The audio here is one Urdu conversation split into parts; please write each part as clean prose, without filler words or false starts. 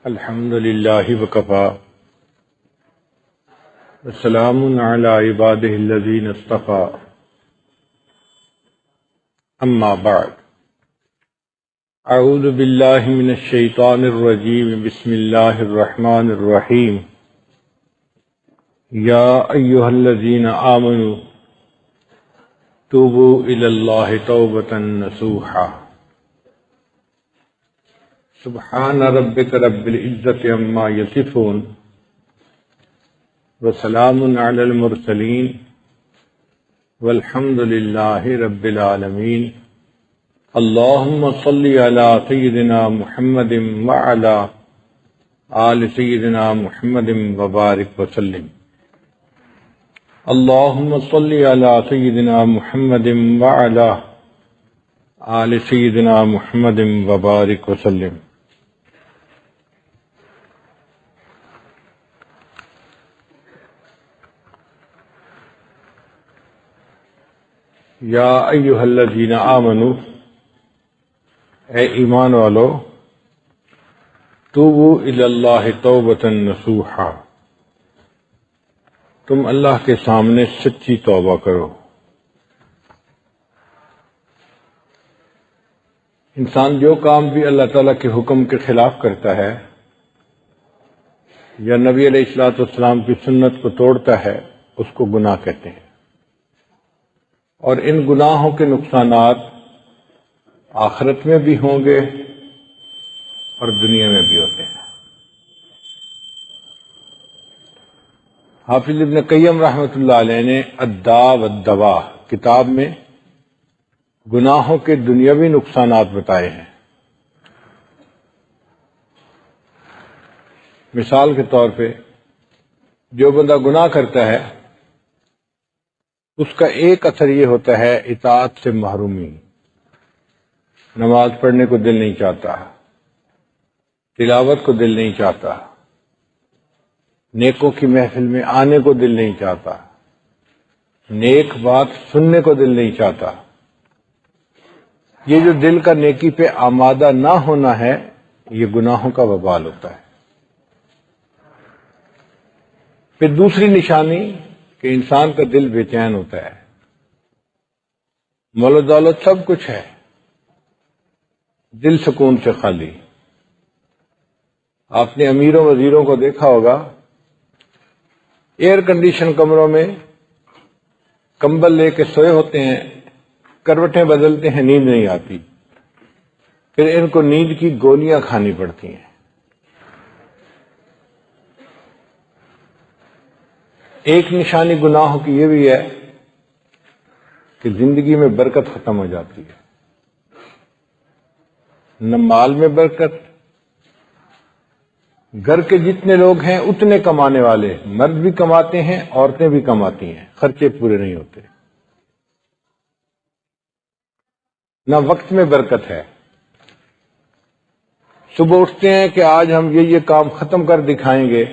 الحمد للہ وکفی وسلام علی عبادہ الذین اصطفی اما بعد اعوذ باللہ من الشیطان الرجیم بسم اللہ الرحمن الرحیم یا ایہا الذین آمنوا توبوا الی اللہ توبۃ نصوحا سبحان ربک رب العزت عما یصفون وسلام علی المرسلین والحمد للہ رب العالمین اللہم صل علی سیدنا محمد وعلی آل سیدنا محمد وبارک وسلم اللہم صل علی سیدنا محمد وعلی آل سیدنا محمد وبارک وسلم یا ایہا الذین آمنوا اے ایمان والو توبوا الی اللہ توبۃ نصوحا تم اللہ کے سامنے سچی توبہ کرو۔ انسان جو کام بھی اللہ تعالیٰ کے حکم کے خلاف کرتا ہے یا نبی علیہ الصلوۃ والسلام کی سنت کو توڑتا ہے اس کو گناہ کہتے ہیں، اور ان گناہوں کے نقصانات آخرت میں بھی ہوں گے اور دنیا میں بھی ہوتے ہیں۔ حافظ ابن قیم رحمۃ اللہ علیہ نے الداء والدواء کتاب میں گناہوں کے دنیاوی نقصانات بتائے ہیں۔ مثال کے طور پہ جو بندہ گناہ کرتا ہے اس کا ایک اثر یہ ہوتا ہے اطاعت سے محرومی، نماز پڑھنے کو دل نہیں چاہتا، تلاوت کو دل نہیں چاہتا، نیکوں کی محفل میں آنے کو دل نہیں چاہتا، نیک بات سننے کو دل نہیں چاہتا۔ یہ جو دل کا نیکی پہ آمادہ نہ ہونا ہے یہ گناہوں کا وبال ہوتا ہے۔ پھر دوسری نشانی کہ انسان کا دل بے چین ہوتا ہے، مال و دولت سب کچھ ہے، دل سکون سے خالی۔ آپ نے امیروں وزیروں کو دیکھا ہوگا ایئر کنڈیشن کمروں میں کمبل لے کے سوئے ہوتے ہیں، کروٹیں بدلتے ہیں، نیند نہیں آتی، پھر ان کو نیند کی گولیاں کھانی پڑتی ہیں۔ ایک نشانی گناہوں کی یہ بھی ہے کہ زندگی میں برکت ختم ہو جاتی ہے، نہ مال میں برکت، گھر کے جتنے لوگ ہیں اتنے کمانے والے، مرد بھی کماتے ہیں عورتیں بھی کماتی ہیں، خرچے پورے نہیں ہوتے، نہ وقت میں برکت ہے۔ صبح اٹھتے ہیں کہ آج ہم یہ کام ختم کر دکھائیں گے،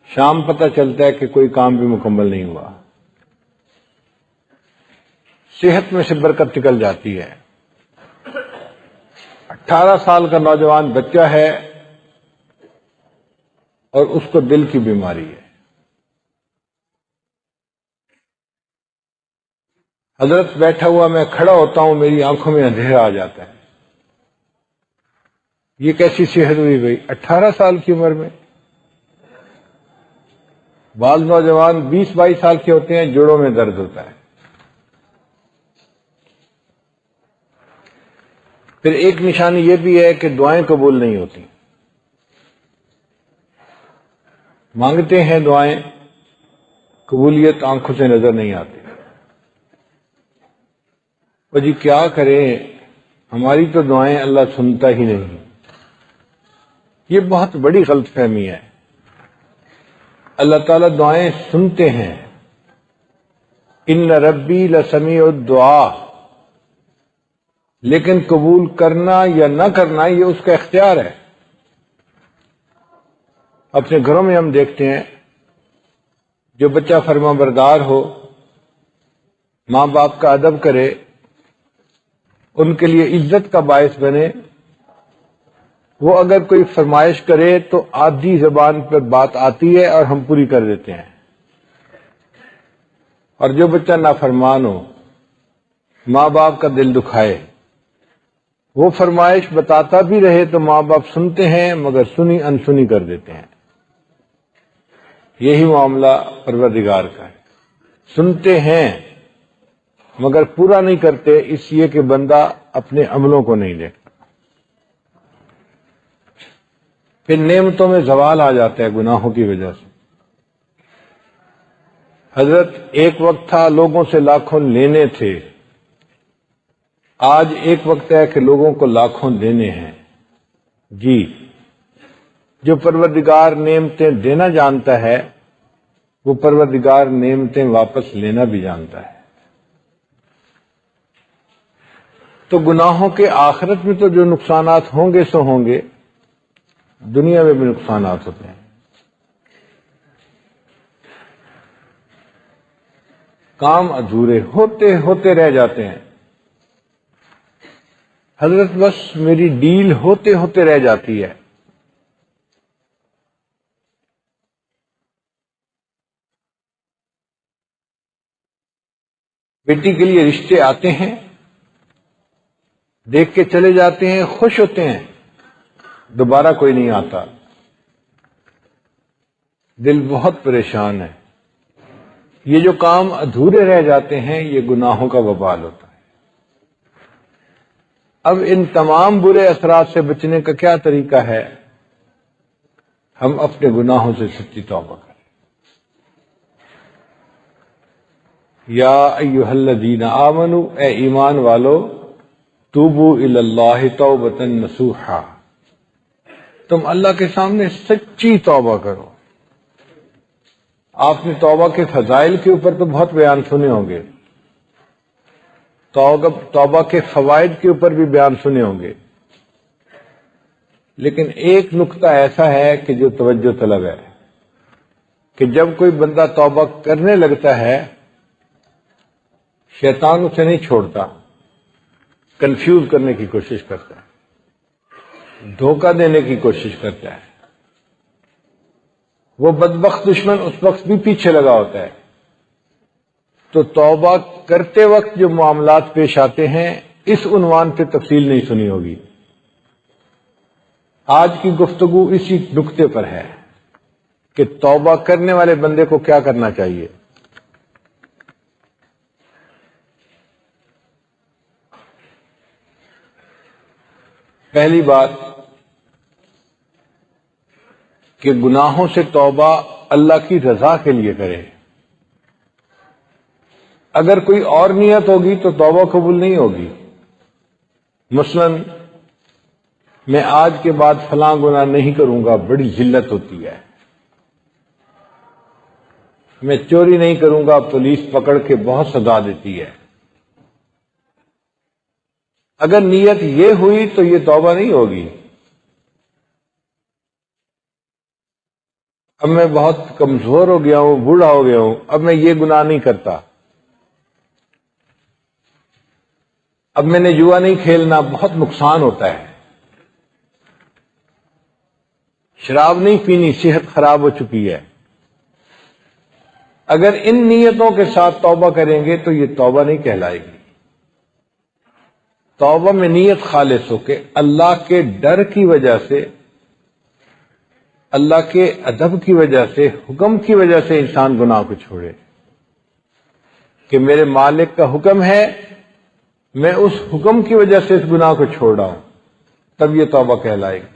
شام پتہ چلتا ہے کہ کوئی کام بھی مکمل نہیں ہوا، صحت میں سے برکت نکل جاتی ہے۔ 18 سال کا نوجوان بچہ ہے اور اس کو دل کی بیماری ہے، حضرت بیٹھا ہوا میں کھڑا ہوتا ہوں میری آنکھوں میں اندھیرا آ جاتا ہے۔ یہ کیسی صحت ہوئی بھائی 18 سال کی عمر میں؟ بعض نوجوان 20-22 سال کے ہوتے ہیں، جوڑوں میں درد ہوتا ہے۔ پھر ایک نشانی یہ بھی ہے کہ دعائیں قبول نہیں ہوتی، مانگتے ہیں دعائیں، قبولیت آنکھوں سے نظر نہیں آتی۔ اور جی کیا کریں، ہماری تو دعائیں اللہ سنتا ہی نہیں۔ یہ بہت بڑی غلط فہمی ہے۔ اللہ تعالیٰ دعائیں سنتے ہیں، ان ربی لسمیع الدعاء، لیکن قبول کرنا یا نہ کرنا یہ اس کا اختیار ہے۔ اپنے گھروں میں ہم دیکھتے ہیں جو بچہ فرما بردار ہو، ماں باپ کا ادب کرے، ان کے لیے عزت کا باعث بنے، وہ اگر کوئی فرمائش کرے تو آدھی زبان پر بات آتی ہے اور ہم پوری کر دیتے ہیں، اور جو بچہ نافرمان ہو، ماں باپ کا دل دکھائے، وہ فرمائش بتاتا بھی رہے تو ماں باپ سنتے ہیں مگر سنی انسنی کر دیتے ہیں۔ یہی معاملہ پروردگار کا ہے، سنتے ہیں مگر پورا نہیں کرتے، اس لیے کہ بندہ اپنے عملوں کو نہیں دیکھتا۔ پھر نعمتوں میں زوال آ جاتا ہے گناہوں کی وجہ سے۔ حضرت ایک وقت تھا لوگوں سے لاکھوں لینے تھے، آج ایک وقت ہے کہ لوگوں کو لاکھوں دینے ہیں۔ جی، جو پروردگار نعمتیں دینا جانتا ہے وہ پروردگار نعمتیں واپس لینا بھی جانتا ہے۔ تو گناہوں کے آخرت میں تو جو نقصانات ہوں گے سو ہوں گے، دنیا میں بھی نقصانات ہوتے ہیں۔ کام ادھورے ہوتے ہوتے رہ جاتے ہیں۔ حضرت بس میری ڈیل ہوتے ہوتے رہ جاتی ہے۔ بیٹی کے لیے رشتے آتے ہیں، دیکھ کے چلے جاتے ہیں، خوش ہوتے ہیں، دوبارہ کوئی نہیں آتا، دل بہت پریشان ہے۔ یہ جو کام ادھورے رہ جاتے ہیں یہ گناہوں کا وبال ہوتا ہے۔ اب ان تمام برے اثرات سے بچنے کا کیا طریقہ ہے؟ ہم اپنے گناہوں سے سچی توبہ کریں۔ یا ایھا الذین آمنوا، اے ایمان والو، توبوا الی اللہ توبۃ نصوحا، تم اللہ کے سامنے سچی توبہ کرو۔ آپ نے توبہ کے فضائل کے اوپر تو بہت بیان سنے ہوں گے، توبہ کے فوائد کے اوپر بھی بیان سنے ہوں گے، لیکن ایک نقطہ ایسا ہے کہ جو توجہ طلب ہے کہ جب کوئی بندہ توبہ کرنے لگتا ہے شیطان اسے نہیں چھوڑتا، کنفیوز کرنے کی کوشش کرتا ہے، دھوکہ دینے کی کوشش کرتا ہے۔ وہ بدبخت دشمن اس وقت بھی پیچھے لگا ہوتا ہے۔ تو توبہ کرتے وقت جو معاملات پیش آتے ہیں اس عنوان پہ تفصیل نہیں سنی ہوگی۔ آج کی گفتگو اسی نقطے پر ہے کہ توبہ کرنے والے بندے کو کیا کرنا چاہیے۔ پہلی بات کہ گناہوں سے توبہ اللہ کی رضا کے لیے کرے۔ اگر کوئی اور نیت ہوگی تو توبہ قبول نہیں ہوگی۔ مثلا میں آج کے بعد فلاں گناہ نہیں کروں گا، بڑی ذلت ہوتی ہے۔ میں چوری نہیں کروں گا، پولیس پکڑ کے بہت سزا دیتی ہے۔ اگر نیت یہ ہوئی تو یہ توبہ نہیں ہوگی۔ اب میں بہت کمزور ہو گیا ہوں، بوڑھا ہو گیا ہوں، اب میں یہ گناہ نہیں کرتا، اب میں نے جوا نہیں کھیلنا، بہت نقصان ہوتا ہے، شراب نہیں پینی، صحت خراب ہو چکی ہے۔ اگر ان نیتوں کے ساتھ توبہ کریں گے تو یہ توبہ نہیں کہلائے گی۔ توبہ میں نیت خالص ہو کہ اللہ کے ڈر کی وجہ سے، اللہ کے ادب کی وجہ سے، حکم کی وجہ سے انسان گناہ کو چھوڑے، کہ میرے مالک کا حکم ہے، میں اس حکم کی وجہ سے اس گناہ کو چھوڑ رہا ہوں، تب یہ توبہ کہلائے گی۔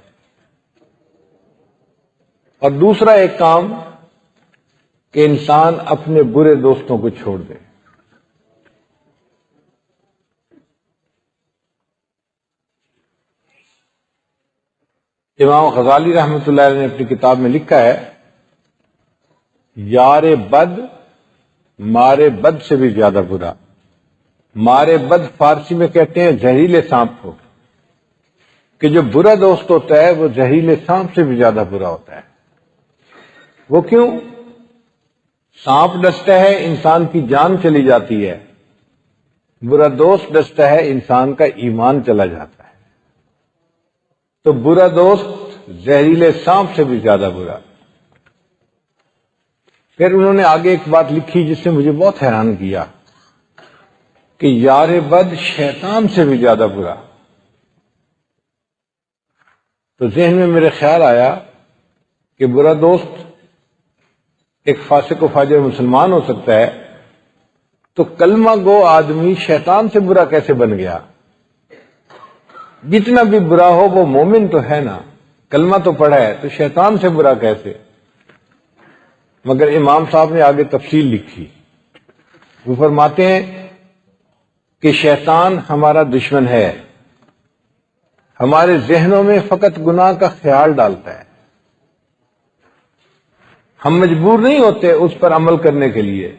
اور دوسرا ایک کام کہ انسان اپنے برے دوستوں کو چھوڑ دے۔ امام غزالی رحمۃ اللہ علیہ نے اپنی کتاب میں لکھا ہے، یار بد مارے بد سے بھی زیادہ برا۔ مارے بد فارسی میں کہتے ہیں زہریلے سانپ کو، کہ جو برا دوست ہوتا ہے وہ زہریلے سانپ سے بھی زیادہ برا ہوتا ہے۔ وہ کیوں؟ سانپ ڈستا ہے انسان کی جان چلی جاتی ہے، برا دوست ڈستا ہے انسان کا ایمان چلا جاتا ہے۔ تو برا دوست زہریلے سانپ سے بھی زیادہ برا۔ پھر انہوں نے آگے ایک بات لکھی جس نے مجھے بہت حیران کیا کہ یار بد شیطان سے بھی زیادہ برا۔ تو ذہن میں میرے خیال آیا کہ برا دوست ایک فاسق و فاجر مسلمان ہو سکتا ہے، تو کلمہ گو آدمی شیطان سے برا کیسے بن گیا؟ جتنا بھی برا ہو وہ مومن تو ہے نا، کلمہ تو پڑھا ہے، تو شیطان سے برا کیسے؟ مگر امام صاحب نے آگے تفصیل لکھی، وہ فرماتے ہیں کہ شیطان ہمارا دشمن ہے، ہمارے ذہنوں میں فقط گناہ کا خیال ڈالتا ہے، ہم مجبور نہیں ہوتے اس پر عمل کرنے کے لیے،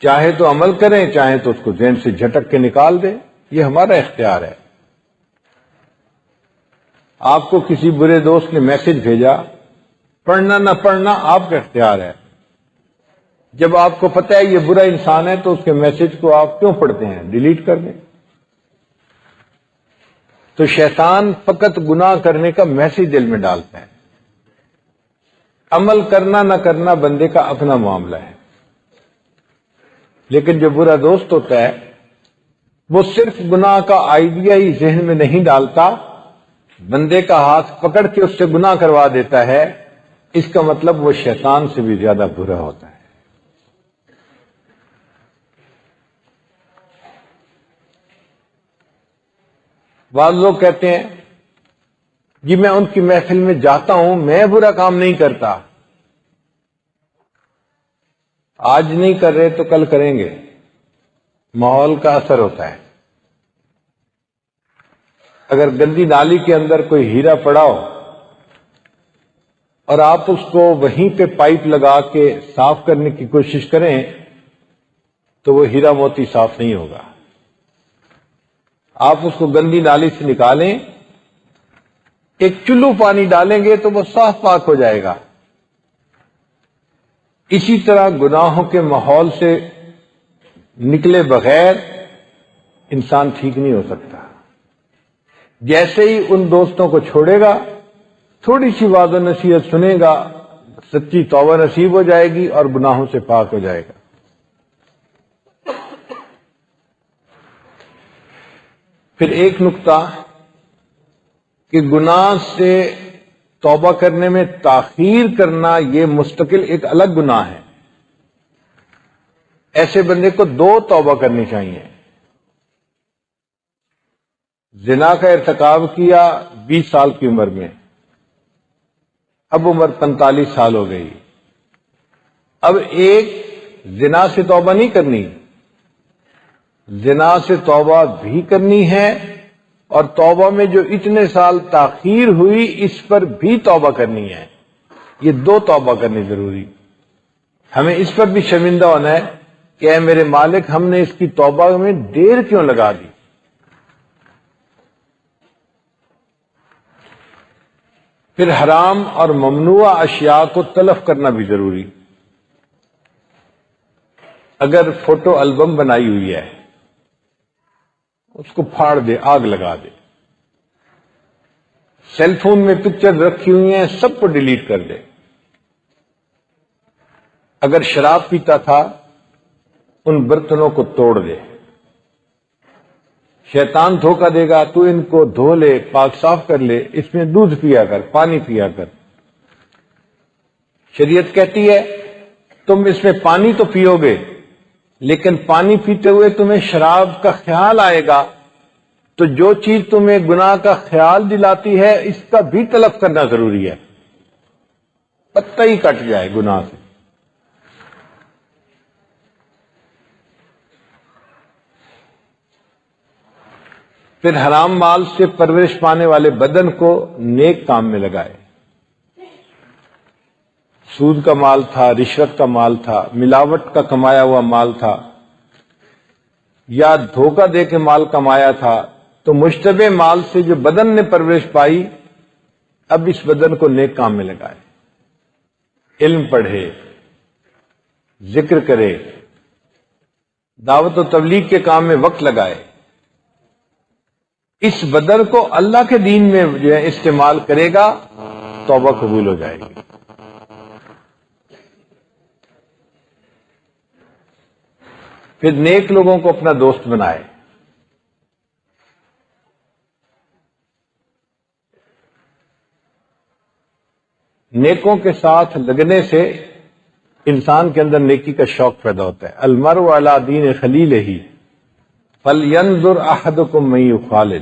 چاہے تو عمل کریں، چاہے تو اس کو ذہن سے جھٹک کے نکال دیں، یہ ہمارا اختیار ہے۔ آپ کو کسی برے دوست نے میسج بھیجا، پڑھنا نہ پڑھنا آپ کا اختیار ہے۔ جب آپ کو پتہ ہے یہ برا انسان ہے تو اس کے میسج کو آپ کیوں پڑھتے ہیں؟ ڈیلیٹ کر دیں۔ تو شیطان فقط گناہ کرنے کا میسج دل میں ڈالتا ہے، عمل کرنا نہ کرنا بندے کا اپنا معاملہ ہے۔ لیکن جو برا دوست ہوتا ہے وہ صرف گناہ کا آئیڈیا ہی ذہن میں نہیں ڈالتا، بندے کا ہاتھ پکڑ کے اس سے گناہ کروا دیتا ہے، اس کا مطلب وہ شیطان سے بھی زیادہ برا ہوتا ہے۔ بعض لوگ کہتے ہیں جی میں ان کی محفل میں جاتا ہوں، میں برا کام نہیں کرتا۔ آج نہیں کر رہے تو کل کریں گے، ماحول کا اثر ہوتا ہے۔ اگر گندی نالی کے اندر کوئی ہیرا پڑا ہو اور آپ اس کو وہیں پہ پائپ لگا کے صاف کرنے کی کوشش کریں تو وہ ہیرا موتی صاف نہیں ہوگا۔ آپ اس کو گندی نالی سے نکالیں، ایک چلو پانی ڈالیں گے تو وہ صاف پاک ہو جائے گا۔ اسی طرح گناہوں کے ماحول سے نکلے بغیر انسان ٹھیک نہیں ہو سکتا۔ جیسے ہی ان دوستوں کو چھوڑے گا، تھوڑی سی وعظ و نصیحت سنے گا، سچی توبہ نصیب ہو جائے گی اور گناہوں سے پاک ہو جائے گا۔ پھر ایک نقطہ کہ گناہ سے توبہ کرنے میں تاخیر کرنا یہ مستقل ایک الگ گناہ ہے۔ ایسے بندے کو دو توبہ کرنی چاہیے۔ زنا کا ارتکاب کیا 20 سال کی عمر میں، اب عمر 45 سال ہو گئی، اب ایک زنا سے توبہ نہیں کرنی، زنا سے توبہ بھی کرنی ہے، اور توبہ میں جو اتنے سال تاخیر ہوئی اس پر بھی توبہ کرنی ہے۔ یہ دو توبہ کرنی ضروری۔ ہمیں اس پر بھی شرمندہ ہونا ہے کہ اے میرے مالک، ہم نے اس کی توبہ میں دیر کیوں لگا دی۔ پھر حرام اور ممنوع اشیاء کو تلف کرنا بھی ضروری۔ اگر فوٹو البم بنائی ہوئی ہے اس کو پھاڑ دے، آگ لگا دے۔ سیل فون میں پکچر رکھی ہوئی ہیں، سب کو ڈیلیٹ کر دے۔ اگر شراب پیتا تھا ان برتنوں کو توڑ دے۔ شیطان دھوکہ دے گا، تو ان کو دھو لے، پاک صاف کر لے، اس میں دودھ پیا کر، پانی پیا کر۔ شریعت کہتی ہے تم اس میں پانی تو پیو گے، لیکن پانی پیتے ہوئے تمہیں شراب کا خیال آئے گا، تو جو چیز تمہیں گناہ کا خیال دلاتی ہے اس کا بھی تلف کرنا ضروری ہے، پتہ ہی کٹ جائے گناہ سے۔ پھر حرام مال سے پرورش پانے والے بدن کو نیک کام میں لگائے۔ سود کا مال تھا، رشوت کا مال تھا، ملاوٹ کا کمایا ہوا مال تھا، یا دھوکہ دے کے مال کمایا تھا، تو مشتبہ مال سے جو بدن نے پرورش پائی، اب اس بدن کو نیک کام میں لگائے۔ علم پڑھے، ذکر کرے، دعوت و تبلیغ کے کام میں وقت لگائے، اس بدر کو اللہ کے دین میں جو ہے استعمال کرے گا، توبہ قبول ہو جائے گی۔ پھر نیک لوگوں کو اپنا دوست بنائے۔ نیکوں کے ساتھ لگنے سے انسان کے اندر نیکی کا شوق پیدا ہوتا ہے۔ المرء علی دین خلیلہ فلینظر احدکم من یخالل۔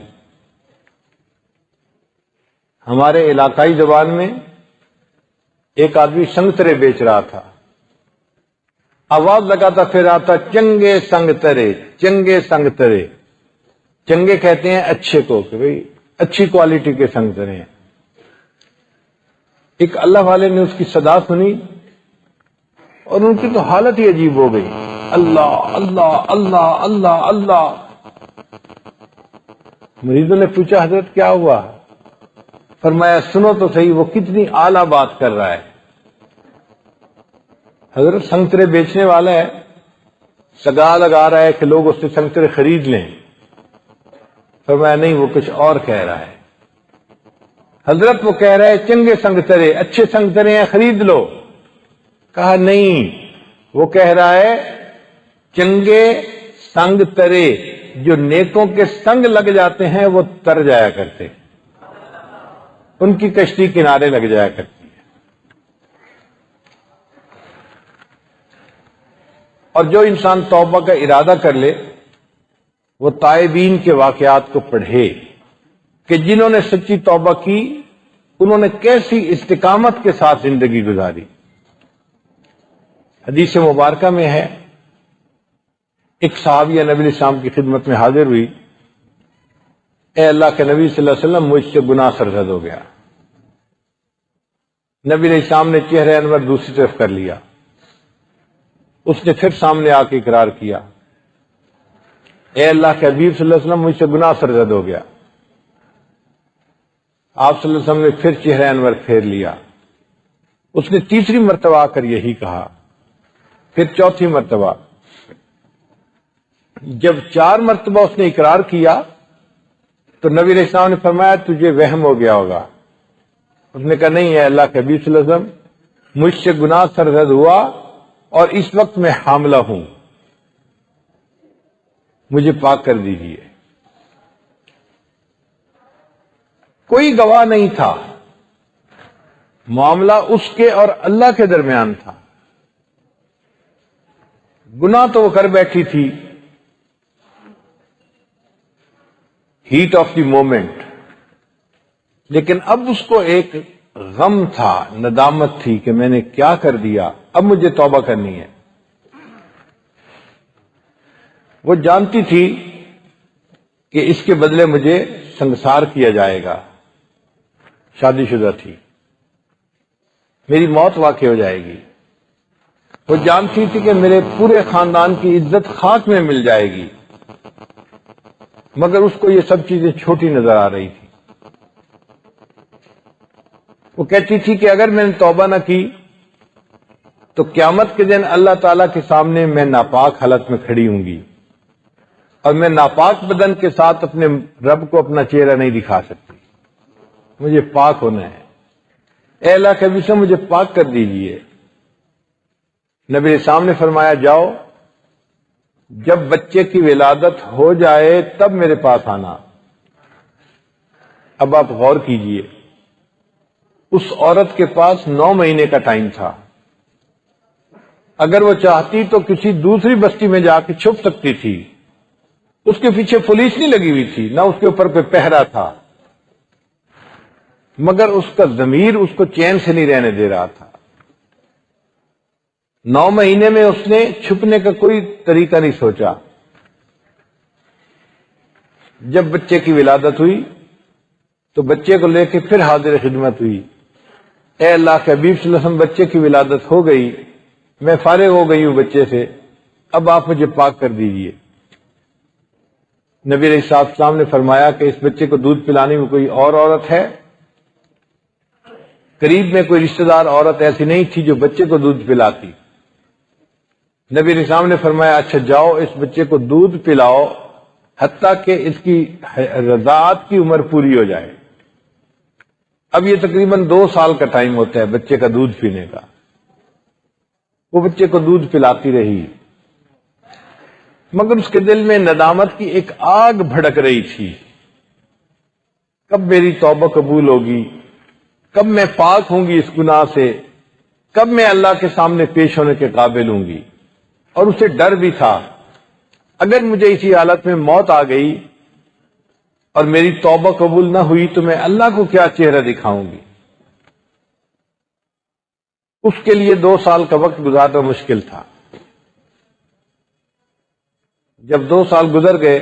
ہمارے علاقائی زبان میں ایک آدمی سنگترے بیچ رہا تھا، آواز لگاتا پھر آتا چنگے سنگترے، چنگے سنگترے۔ چنگے کہتے ہیں اچھے کو، کہ بھئی اچھی کوالٹی کے سنگترے ہیں۔ ایک اللہ والے نے اس کی صدا سنی اور ان کی تو حالت ہی عجیب ہو گئی، اللہ اللہ اللہ اللہ اللہ۔ مریضوں نے پوچھا حضرت کیا ہوا؟ فرمایا سنو تو صحیح وہ کتنی اعلیٰ بات کر رہا ہے۔ حضرت سنگترے بیچنے والا ہے، سگا لگا رہا ہے کہ لوگ اس سے سنگترے خرید لیں۔ فرمایا نہیں، وہ کچھ اور کہہ رہا ہے۔ حضرت وہ کہہ رہا ہے چنگے سنگترے، اچھے سنگترے ہیں، خرید لو۔ کہا نہیں، وہ کہہ رہا ہے چنگے سنگترے، جو نیکوں کے سنگ لگ جاتے ہیں وہ تر جایا کرتے، ان کی کشتی کنارے لگ جایا کرتی ہے۔ اور جو انسان توبہ کا ارادہ کر لے وہ تائبین کے واقعات کو پڑھے کہ جنہوں نے سچی توبہ کی انہوں نے کیسی استقامت کے ساتھ زندگی گزاری۔ حدیث مبارکہ میں ہے، ایک صحابیہ نبی علیہ السلام کی خدمت میں حاضر ہوئی، اے اللہ کے نبی صلی اللہ علیہ وسلم مجھ سے گناہ سرزد ہو گیا۔ نبی علیہ السلام نے چہرہ انور دوسری طرف کر لیا، اس نے پھر سامنے آ کے اقرار کیا، اے اللہ کے حبیب صلی اللہ علیہ وسلم مجھ سے گناہ سرزد ہو گیا۔ آپ صلی اللہ علیہ وسلم نے پھر چہرہ انور پھیر لیا، اس نے تیسری مرتبہ آ کر یہی کہا، پھر چوتھی مرتبہ۔ جب 4 مرتبہ اس نے اقرار کیا تو نبی علیہ السلام نے فرمایا تجھے وہم ہو گیا ہوگا۔ اس نے کہا نہیں ہے اللہ کے حبیب صلی اللہ علیہ وسلم، مجھ سے گناہ سرزد ہوا اور اس وقت میں حاملہ ہوں، مجھے پاک کر دیجیے۔ کوئی گواہ نہیں تھا، معاملہ اس کے اور اللہ کے درمیان تھا۔ گناہ تو وہ کر بیٹھی تھی، ہیٹ آف دی مومنٹ، لیکن اب اس کو ایک غم تھا، ندامت تھی کہ میں نے کیا کر دیا، اب مجھے توبہ کرنی ہے۔ وہ جانتی تھی کہ اس کے بدلے مجھے سنسار کیا جائے گا، شادی شدہ تھی، میری موت واقع ہو جائے گی۔ وہ جانتی تھی کہ میرے پورے خاندان کی عزت خاک میں مل جائے گی، مگر اس کو یہ سب چیزیں چھوٹی نظر آ رہی تھی۔ وہ کہتی تھی کہ اگر میں نے توبہ نہ کی تو قیامت کے دن اللہ تعالیٰ کے سامنے میں ناپاک حالت میں کھڑی ہوں گی، اور میں ناپاک بدن کے ساتھ اپنے رب کو اپنا چہرہ نہیں دکھا سکتی، مجھے پاک ہونا ہے۔ اے اللہ کے نبی سے مجھے پاک کر دیجئے۔ نبی علیہ السلام نے فرمایا جاؤ، جب بچے کی ولادت ہو جائے تب میرے پاس آنا۔ اب آپ غور کیجئے، اس عورت کے پاس 9 مہینے کا ٹائم تھا، اگر وہ چاہتی تو کسی دوسری بستی میں جا کے چھپ سکتی تھی، اس کے پیچھے پولیس نہیں لگی ہوئی تھی، نہ اس کے اوپر پہ پہرا تھا، مگر اس کا ضمیر اس کو چین سے نہیں رہنے دے رہا تھا۔ 9 مہینے میں اس نے چھپنے کا کوئی طریقہ نہیں سوچا۔ جب بچے کی ولادت ہوئی تو بچے کو لے کے پھر حاضر خدمت ہوئی، اے اللہ کے حبیب صلی اللہ علیہ وسلم بچے کی ولادت ہو گئی، میں فارغ ہو گئی ہوں بچے سے، اب آپ مجھے پاک کر دیجئے۔ نبی علیہ السلام نے فرمایا کہ اس بچے کو دودھ پلانے میں کوئی اور عورت ہے؟ قریب میں کوئی رشتہ دار عورت ایسی نہیں تھی جو بچے کو دودھ پلاتی۔ نبی علیہ السلام نے فرمایا اچھا جاؤ اس بچے کو دودھ پلاؤ، حتیٰ کہ اس کی رضاعت کی عمر پوری ہو جائے۔ اب یہ تقریباً 2 سال کا ٹائم ہوتا ہے بچے کا دودھ پینے کا۔ وہ بچے کو دودھ پلاتی رہی، مگر اس کے دل میں ندامت کی ایک آگ بھڑک رہی تھی، کب میری توبہ قبول ہوگی، کب میں پاک ہوں گی اس گناہ سے، کب میں اللہ کے سامنے پیش ہونے کے قابل ہوں گی۔ اور اسے ڈر بھی تھا، اگر مجھے اسی حالت میں موت آ گئی اور میری توبہ قبول نہ ہوئی تو میں اللہ کو کیا چہرہ دکھاؤں گی۔ اس کے لیے 2 سال کا وقت گزارنا مشکل تھا۔ جب 2 سال گزر گئے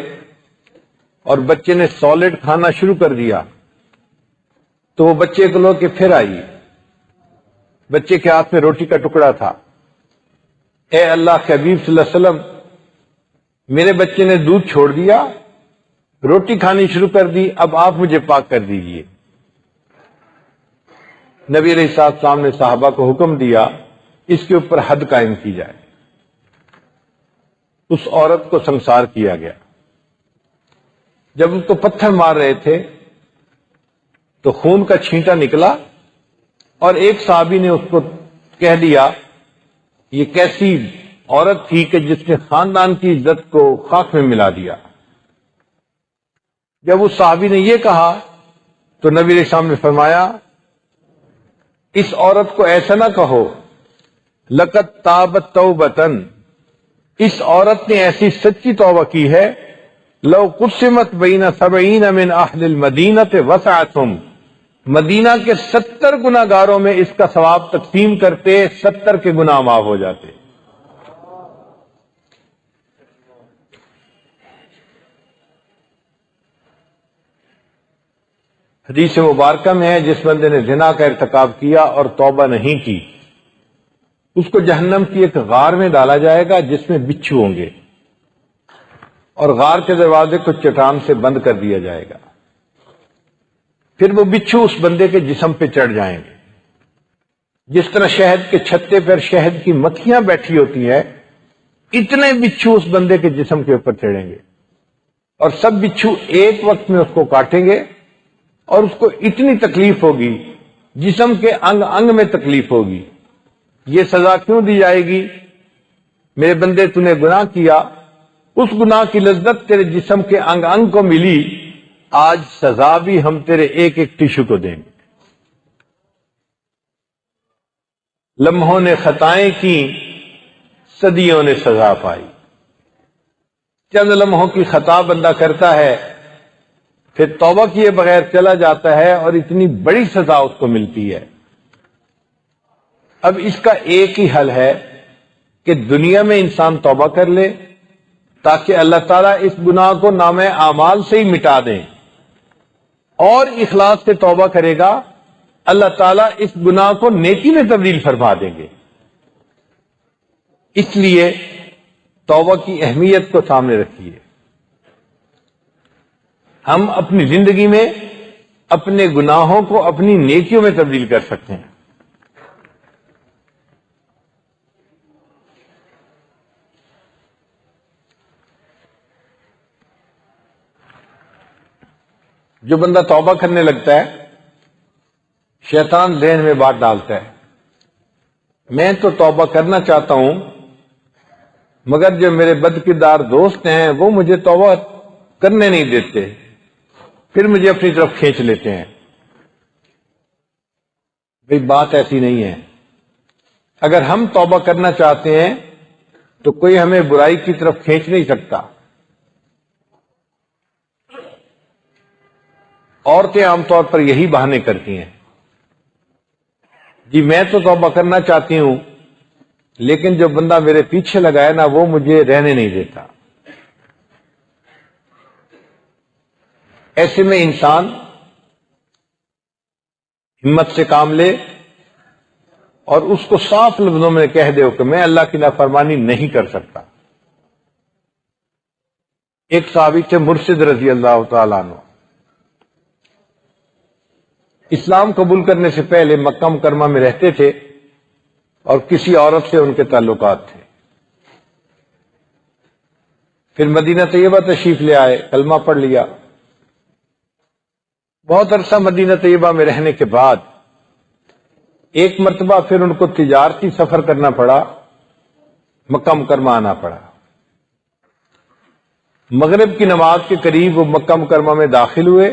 اور بچے نے سالڈ کھانا شروع کر دیا تو وہ بچے کو لو کے پھر آئی، بچے کے ہاتھ میں روٹی کا ٹکڑا تھا۔ اے اللہ کے حبیب صلی اللہ علیہ وسلم، میرے بچے نے دودھ چھوڑ دیا، روٹی کھانی شروع کر دی، اب آپ مجھے پاک کر دیجئے۔ نبی علیہ السلام نے صحابہ کو حکم دیا اس کے اوپر حد قائم کی جائے۔ اس عورت کو سنسار کیا گیا۔ جب اس کو پتھر مار رہے تھے تو خون کا چھینٹا نکلا اور ایک صحابی نے اس کو کہہ دیا یہ کیسی عورت تھی کہ جس نے خاندان کی عزت کو خاک میں ملا دیا۔ جب اس صحابی نے یہ کہا تو نبی علیہ السلام نے فرمایا اس عورت کو ایسا نہ کہو، لقد تابت توبتن، اس عورت نے ایسی سچی توبہ کی ہے، لو قسمت بین 70 من اہل المدینہ وسعتہم، مدینہ کے 70 گناہ گاروں میں اس کا ثواب تقسیم کرتے 70 کے گناہ معاف ہو جاتے۔ حدیث مبارکہ میں ہے جس بندے نے زنا کا ارتکاب کیا اور توبہ نہیں کی اس کو جہنم کی ایک غار میں ڈالا جائے گا جس میں بچھو ہوں گے، اور غار کے دروازے کو چٹان سے بند کر دیا جائے گا۔ پھر وہ بچھو اس بندے کے جسم پہ چڑھ جائیں گے، جس طرح شہد کے چھتے پر شہد کی مکھیاں بیٹھی ہوتی ہیں، اتنے بچھو اس بندے کے جسم کے اوپر چڑھیں گے، اور سب بچھو ایک وقت میں اس کو کاٹیں گے، اور اس کو اتنی تکلیف ہوگی، جسم کے انگ انگ میں تکلیف ہوگی۔ یہ سزا کیوں دی جائے گی؟ میرے بندے تو نے گناہ کیا، اس گناہ کی لذت تیرے جسم کے انگ انگ کو ملی، آج سزا بھی ہم تیرے ایک ایک ٹشو کو دیں گے۔ لمحوں نے خطائیں کی، صدیوں نے سزا پائی۔ چند لمحوں کی خطا بندہ کرتا ہے، پھر توبہ کیے بغیر چلا جاتا ہے اور اتنی بڑی سزا اس کو ملتی ہے۔ اب اس کا ایک ہی حل ہے کہ دنیا میں انسان توبہ کر لے تاکہ اللہ تعالیٰ اس گناہ کو نام اعمال سے ہی مٹا دیں، اور اخلاص سے توبہ کرے گا اللہ تعالیٰ اس گناہ کو نیکی میں تبدیل فرما دیں گے۔ اس لیے توبہ کی اہمیت کو سامنے رکھیے۔ ہم اپنی زندگی میں اپنے گناہوں کو اپنی نیکیوں میں تبدیل کر سکتے ہیں۔ جو بندہ توبہ کرنے لگتا ہے، شیطان ذہن میں بات ڈالتا ہے میں تو توبہ کرنا چاہتا ہوں، مگر جو میرے بد کردار دوست ہیں وہ مجھے توبہ کرنے نہیں دیتے، پھر مجھے اپنی طرف کھینچ لیتے ہیں۔ بھئی بات ایسی نہیں ہے۔ اگر ہم توبہ کرنا چاہتے ہیں تو کوئی ہمیں برائی کی طرف کھینچ نہیں سکتا۔ عورتیں عام طور پر یہی بہانے کرتی ہیں، جی میں تو توبہ کرنا چاہتی ہوں لیکن جو بندہ میرے پیچھے لگا ہے نا وہ مجھے رہنے نہیں دیتا۔ ایسے میں انسان ہمت سے کام لے اور اس کو صاف لفظوں میں کہہ دے کہ میں اللہ کی نافرمانی نہیں کر سکتا۔ ایک صحابی تھے مرشد رضی اللہ تعالیٰ عنہ، اسلام قبول کرنے سے پہلے مکہ مکرمہ میں رہتے تھے اور کسی عورت سے ان کے تعلقات تھے۔ پھر مدینہ طیبہ تشریف لے آئے، کلمہ پڑھ لیا۔ بہت عرصہ مدینہ طیبہ میں رہنے کے بعد ایک مرتبہ پھر ان کو تجارتی سفر کرنا پڑا، مکہ مکرمہ آنا پڑا۔ مغرب کی نماز کے قریب وہ مکہ مکرمہ میں داخل ہوئے،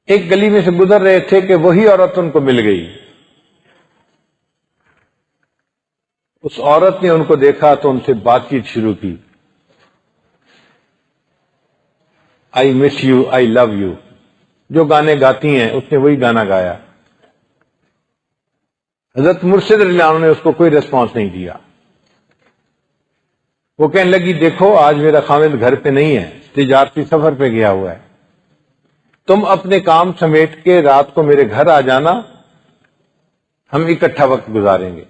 ایک گلی میں سے گزر رہے تھے کہ وہی عورت ان کو مل گئی۔ اس عورت نے ان کو دیکھا تو ان سے بات چیت شروع کی، آئی miss you, I love you, جو گانے گاتی ہیں اس نے وہی گانا گایا۔ حضرت مرشد رضی اللہ عنہ نے اس کو کوئی ریسپانس نہیں دیا۔ وہ کہنے لگی دیکھو آج میرا خاوند گھر پہ نہیں ہے، تجارتی سفر پہ گیا ہوا ہے، تم اپنے کام سمیٹ کے رات کو میرے گھر آ جانا، ہم اکٹھا وقت گزاریں گے۔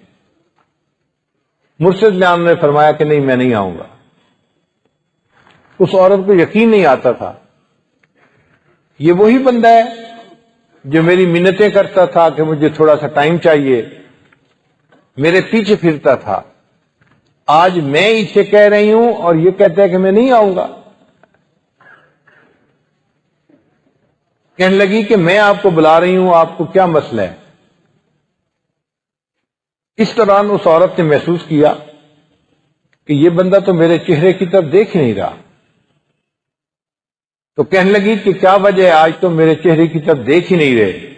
مرشد رضی اللہ عنہ نے فرمایا کہ نہیں، میں نہیں آؤں گا۔ اس عورت کو یقین نہیں آتا تھا، یہ وہی بندہ ہے جو میری منتیں کرتا تھا کہ مجھے تھوڑا سا ٹائم چاہیے، میرے پیچھے پھرتا تھا، آج میں اسے کہہ رہی ہوں اور یہ کہتا ہے کہ میں نہیں آؤں گا۔ کہنے لگی کہ میں آپ کو بلا رہی ہوں، آپ کو کیا مسئلہ ہے؟ اس دوران اس عورت نے محسوس کیا کہ یہ بندہ تو میرے چہرے کی طرف دیکھ ہی نہیں رہا، تو کہنے لگی کہ کیا وجہ ہے، آج تو میرے چہرے کی طرف دیکھ ہی نہیں رہے۔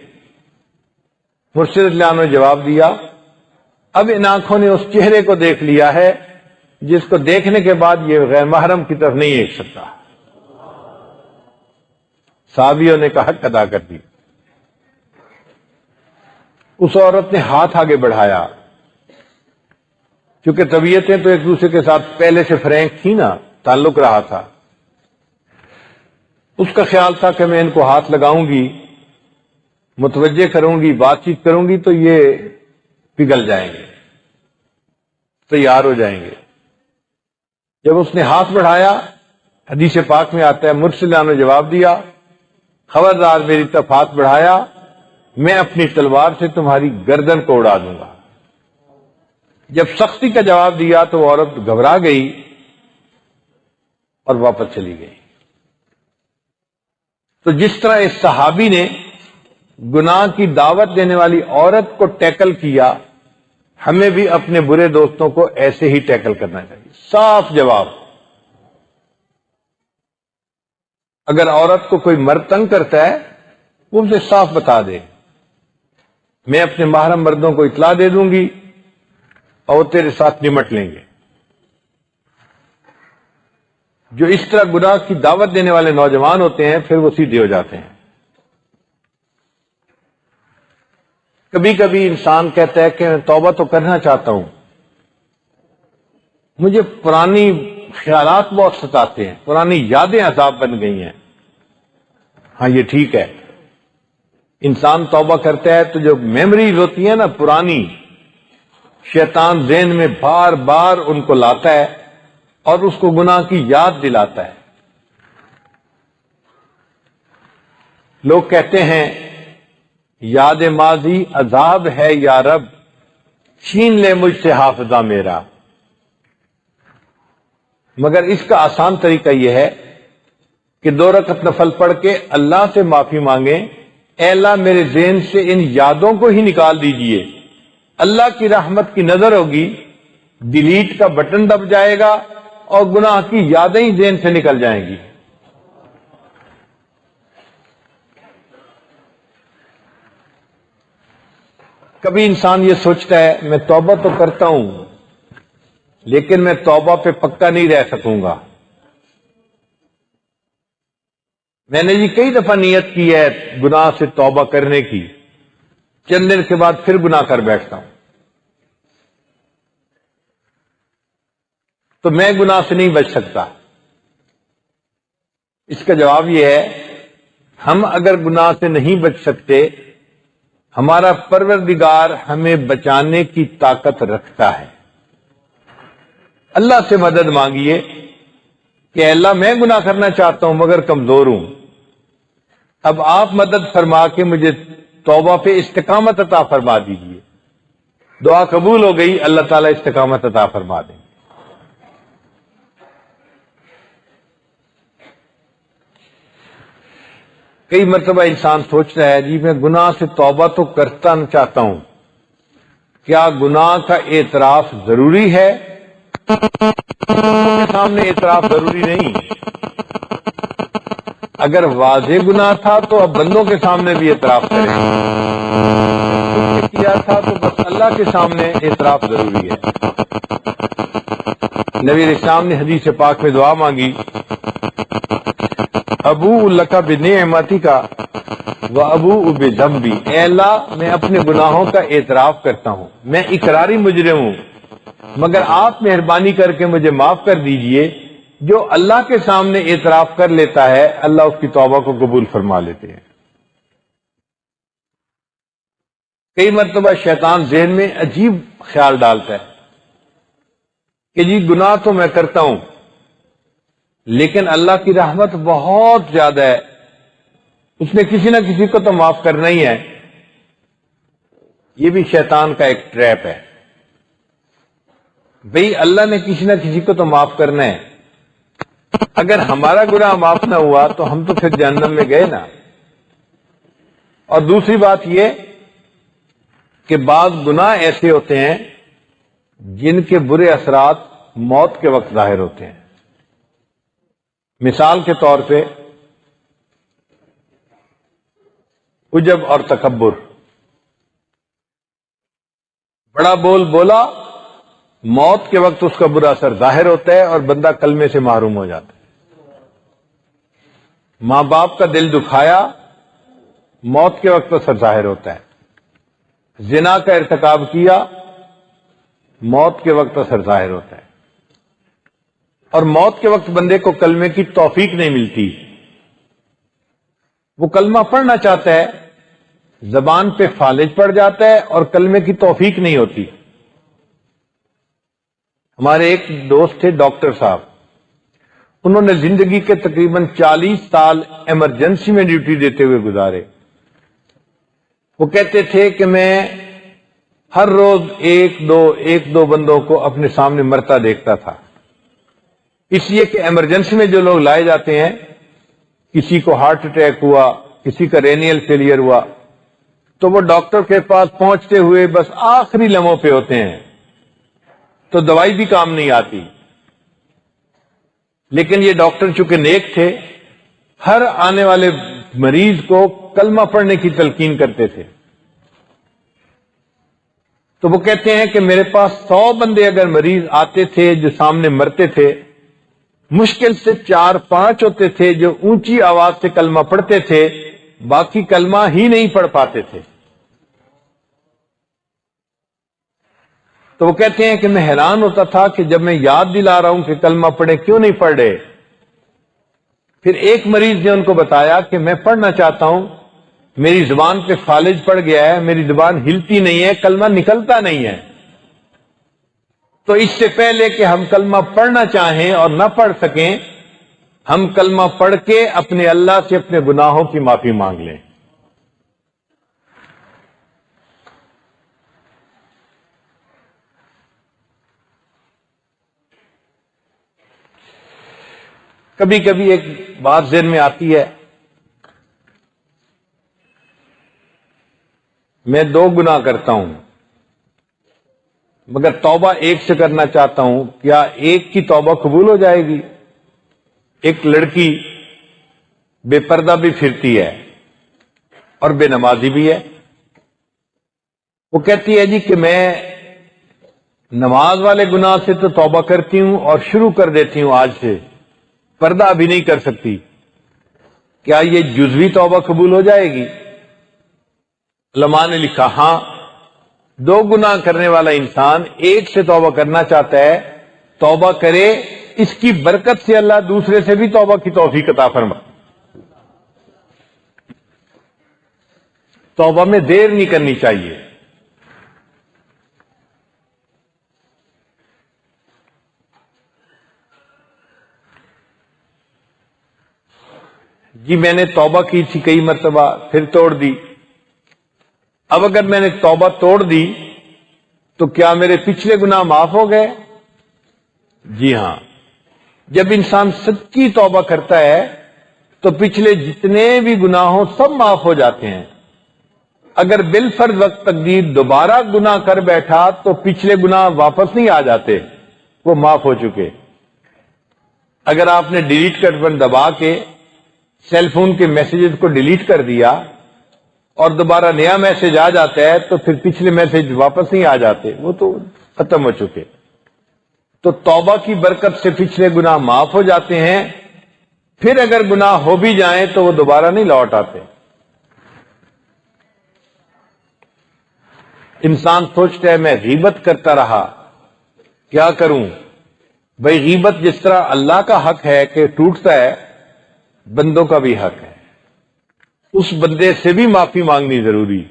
مرشد رضی اللہ عنہ نے جواب دیا، اب ان آنکھوں نے اس چہرے کو دیکھ لیا ہے جس کو دیکھنے کے بعد یہ غیر محرم کی طرف نہیں دیکھ سکتا۔ صحابیوں نے کا حق ادا کر دی۔ اس عورت نے ہاتھ آگے بڑھایا، چونکہ طبیعتیں تو ایک دوسرے کے ساتھ پہلے سے فرینک تھی نا، تعلق رہا تھا۔ اس کا خیال تھا کہ میں ان کو ہاتھ لگاؤں گی، متوجہ کروں گی، بات چیت کروں گی تو یہ پگھل جائیں گے، تیار ہو جائیں گے۔ جب اس نے ہاتھ بڑھایا، حدیث پاک میں آتا ہے، مرشد اللہ نے جواب دیا، خبردار میری طرف ہاتھ بڑھایا، میں اپنی تلوار سے تمہاری گردن کو اڑا دوں گا۔ جب سختی کا جواب دیا تو وہ عورت گھبرا گئی اور واپس چلی گئی۔ تو جس طرح اس صحابی نے گناہ کی دعوت دینے والی عورت کو ٹیکل کیا، ہمیں بھی اپنے برے دوستوں کو ایسے ہی ٹیکل کرنا چاہیے۔ صاف جواب۔ اگر عورت کو کوئی مرد تنگ کرتا ہے، وہ اسے صاف بتا دے، میں اپنے محرم مردوں کو اطلاع دے دوں گی اور وہ تیرے ساتھ نمٹ لیں گے۔ جو اس طرح گناہ کی دعوت دینے والے نوجوان ہوتے ہیں پھر وہ سیدھے ہو جاتے ہیں۔ کبھی کبھی انسان کہتا ہے کہ میں توبہ تو کرنا چاہتا ہوں، مجھے پرانی خیالات بہت ستاتے ہیں، پرانی یادیں عذاب بن گئی ہیں۔ ہاں یہ ٹھیک ہے، انسان توبہ کرتا ہے تو جو میموریز ہوتی ہیں نا پرانی، شیطان ذہن میں بار بار ان کو لاتا ہے اور اس کو گناہ کی یاد دلاتا ہے۔ لوگ کہتے ہیں یاد ماضی عذاب ہے یا رب، چھین لے مجھ سے حافظہ میرا۔ مگر اس کا آسان طریقہ یہ ہے کہ 2 رکعت نفل پڑھ کے اللہ سے معافی مانگیں، اے اللہ میرے ذہن سے ان یادوں کو ہی نکال دیجئے۔ اللہ کی رحمت کی نظر ہوگی، ڈیلیٹ کا بٹن دب جائے گا اور گناہ کی یادیں ہی ذہن سے نکل جائیں گی۔ کبھی انسان یہ سوچتا ہے میں توبہ تو کرتا ہوں لیکن میں توبہ پہ پکا نہیں رہ سکوں گا، میں نے کئی دفعہ نیت کی ہے گناہ سے توبہ کرنے کی، چند دن کے بعد پھر گناہ کر بیٹھتا ہوں، تو میں گناہ سے نہیں بچ سکتا۔ اس کا جواب یہ ہے، ہم اگر گناہ سے نہیں بچ سکتے، ہمارا پروردگار ہمیں بچانے کی طاقت رکھتا ہے۔ اللہ سے مدد مانگیے کہ اللہ میں گناہ کرنا چاہتا ہوں مگر کمزور ہوں، اب آپ مدد فرما کے مجھے توبہ پہ استقامت عطا فرما دیجیے۔ دعا قبول ہو گئی، اللہ تعالیٰ استقامت عطا فرما دیں۔ کئی مرتبہ انسان سوچتا ہے جی میں گناہ سے توبہ تو کرتا چاہتا ہوں، کیا گناہ کا اعتراف ضروری ہے؟ بندوں کے سامنے اعتراف ضروری نہیں۔ اگر واضح گناہ تھا تو اب بندوں کے سامنے بھی اعتراف کریں، خود نے کیا تھا تو بس اللہ کے سامنے اعتراف ضروری ہے۔ نبی علیہ السلام نے حدیث پاک میں دعا مانگی، ابوء لک بنعمتک و ابوء بذنبی، اے اللہ میں اپنے گناہوں کا اعتراف کرتا ہوں، میں اقراری مجرم ہوں، مگر آپ مہربانی کر کے مجھے معاف کر دیجئے۔ جو اللہ کے سامنے اعتراف کر لیتا ہے اللہ اس کی توبہ کو قبول فرما لیتے ہیں۔ کئی مرتبہ شیطان ذہن میں عجیب خیال ڈالتا ہے کہ جی گناہ تو میں کرتا ہوں لیکن اللہ کی رحمت بہت زیادہ ہے، اس نے کسی نہ کسی کو تو معاف کرنا ہی ہے۔ یہ بھی شیطان کا ایک ٹریپ ہے، بھئی اللہ نے کسی نہ کسی کو تو معاف کرنا ہے، اگر ہمارا گناہ معاف نہ ہوا تو ہم تو پھر جہنم میں گئے نا۔ اور دوسری بات یہ کہ بعض گناہ ایسے ہوتے ہیں جن کے برے اثرات موت کے وقت ظاہر ہوتے ہیں۔ مثال کے طور پہ عجب اور تکبر، بڑا بول بولا، موت کے وقت اس کا برا اثر ظاہر ہوتا ہے اور بندہ کلمے سے محروم ہو جاتا ہے۔ ماں باپ کا دل دکھایا، موت کے وقت اثر ظاہر ہوتا ہے۔ زنا کا ارتکاب کیا، موت کے وقت اثر ظاہر ہوتا ہے۔ اور موت کے وقت بندے کو کلمے کی توفیق نہیں ملتی، وہ کلمہ پڑھنا چاہتا ہے، زبان پہ فالج پڑ جاتا ہے اور کلمے کی توفیق نہیں ہوتی۔ ہمارے ایک دوست تھے ڈاکٹر صاحب، انہوں نے زندگی کے تقریباً 40 سال ایمرجنسی میں ڈیوٹی دیتے ہوئے گزارے۔ وہ کہتے تھے کہ میں ہر روز ایک دو بندوں کو اپنے سامنے مرتا دیکھتا تھا، اس لیے کہ ایمرجنسی میں جو لوگ لائے جاتے ہیں، کسی کو ہارٹ اٹیک ہوا، کسی کا رینیل فیلئر ہوا، تو وہ ڈاکٹر کے پاس پہنچتے ہوئے بس آخری لمحوں پہ ہوتے ہیں، تو دوائی بھی کام نہیں آتی۔ لیکن یہ ڈاکٹر چونکہ نیک تھے، ہر آنے والے مریض کو کلمہ پڑھنے کی تلقین کرتے تھے۔ تو وہ کہتے ہیں کہ میرے پاس 100 بندے اگر مریض آتے تھے جو سامنے مرتے تھے، مشکل سے 4-5 ہوتے تھے جو اونچی آواز سے کلمہ پڑھتے تھے، باقی کلمہ ہی نہیں پڑھ پاتے تھے۔ تو وہ کہتے ہیں کہ میں حیران ہوتا تھا کہ جب میں یاد دلا رہا ہوں کہ کلمہ پڑھیں، کیوں نہیں پڑھ رہے؟ پھر ایک مریض نے ان کو بتایا کہ میں پڑھنا چاہتا ہوں، میری زبان پہ فالج پڑ گیا ہے، میری زبان ہلتی نہیں ہے، کلمہ نکلتا نہیں ہے۔ تو اس سے پہلے کہ ہم کلمہ پڑھنا چاہیں اور نہ پڑھ سکیں، ہم کلمہ پڑھ کے اپنے اللہ سے اپنے گناہوں کی معافی مانگ لیں۔ کبھی کبھی ایک بات ذہن میں آتی ہے، میں 2 گناہ کرتا ہوں مگر توبہ ایک سے کرنا چاہتا ہوں، کیا ایک کی توبہ قبول ہو جائے گی؟ ایک لڑکی بے پردہ بھی پھرتی ہے اور بے نمازی بھی ہے، وہ کہتی ہے جی کہ میں نماز والے گناہ سے تو توبہ کرتی ہوں اور شروع کر دیتی ہوں آج سے، پردہ ابھی نہیں کر سکتی، کیا یہ جزوی توبہ قبول ہو جائے گی؟ علماء نے لکھا ہاں، 2 گناہ کرنے والا انسان ایک سے توبہ کرنا چاہتا ہے، توبہ کرے، اس کی برکت سے اللہ دوسرے سے بھی توبہ کی توفیق عطا فرمائے۔ توبہ میں دیر نہیں کرنی چاہیے۔ جی میں نے توبہ کی تھی کئی مرتبہ، پھر توڑ دی، اب اگر میں نے توبہ توڑ دی تو کیا میرے پچھلے گناہ معاف ہو گئے؟ جی ہاں، جب انسان سچی توبہ کرتا ہے تو پچھلے جتنے بھی گناہ ہوں سب معاف ہو جاتے ہیں۔ اگر بالفرض وقت تقدیر دوبارہ گناہ کر بیٹھا تو پچھلے گناہ واپس نہیں آ جاتے، وہ معاف ہو چکے۔ اگر آپ نے ڈیلیٹ کا بٹن دبا کے سیل فون کے میسیجز کو ڈیلیٹ کر دیا اور دوبارہ نیا میسج آ جاتا ہے تو پھر پچھلے میسج واپس نہیں آ جاتے، وہ تو ختم ہو چکے۔ تو توبہ کی برکت سے پچھلے گناہ معاف ہو جاتے ہیں، پھر اگر گناہ ہو بھی جائیں تو وہ دوبارہ نہیں لوٹ آتے۔ انسان سوچتا ہے میں غیبت کرتا رہا، کیا کروں؟ بھائی غیبت جس طرح اللہ کا حق ہے کہ ٹوٹتا ہے، بندوں کا بھی حق ہے، اس بندے سے بھی معافی مانگنی ضروری۔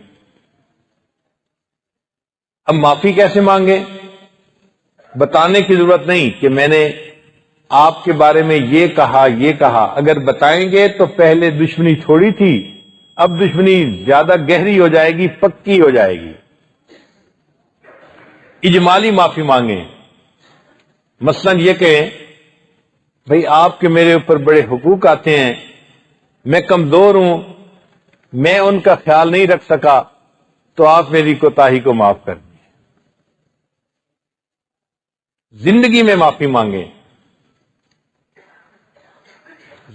اب معافی کیسے مانگے؟ بتانے کی ضرورت نہیں کہ میں نے آپ کے بارے میں یہ کہا، اگر بتائیں گے تو پہلے دشمنی تھوڑی تھی، اب دشمنی زیادہ گہری ہو جائے گی، پکی ہو جائے گی۔ اجمالی معافی مانگیں، مثلا یہ کہیں بھئی آپ کے میرے اوپر بڑے حقوق آتے ہیں، میں کمزور ہوں، میں ان کا خیال نہیں رکھ سکا، تو آپ میری کوتاہی کو معاف کر دیں۔ زندگی میں معافی مانگیں۔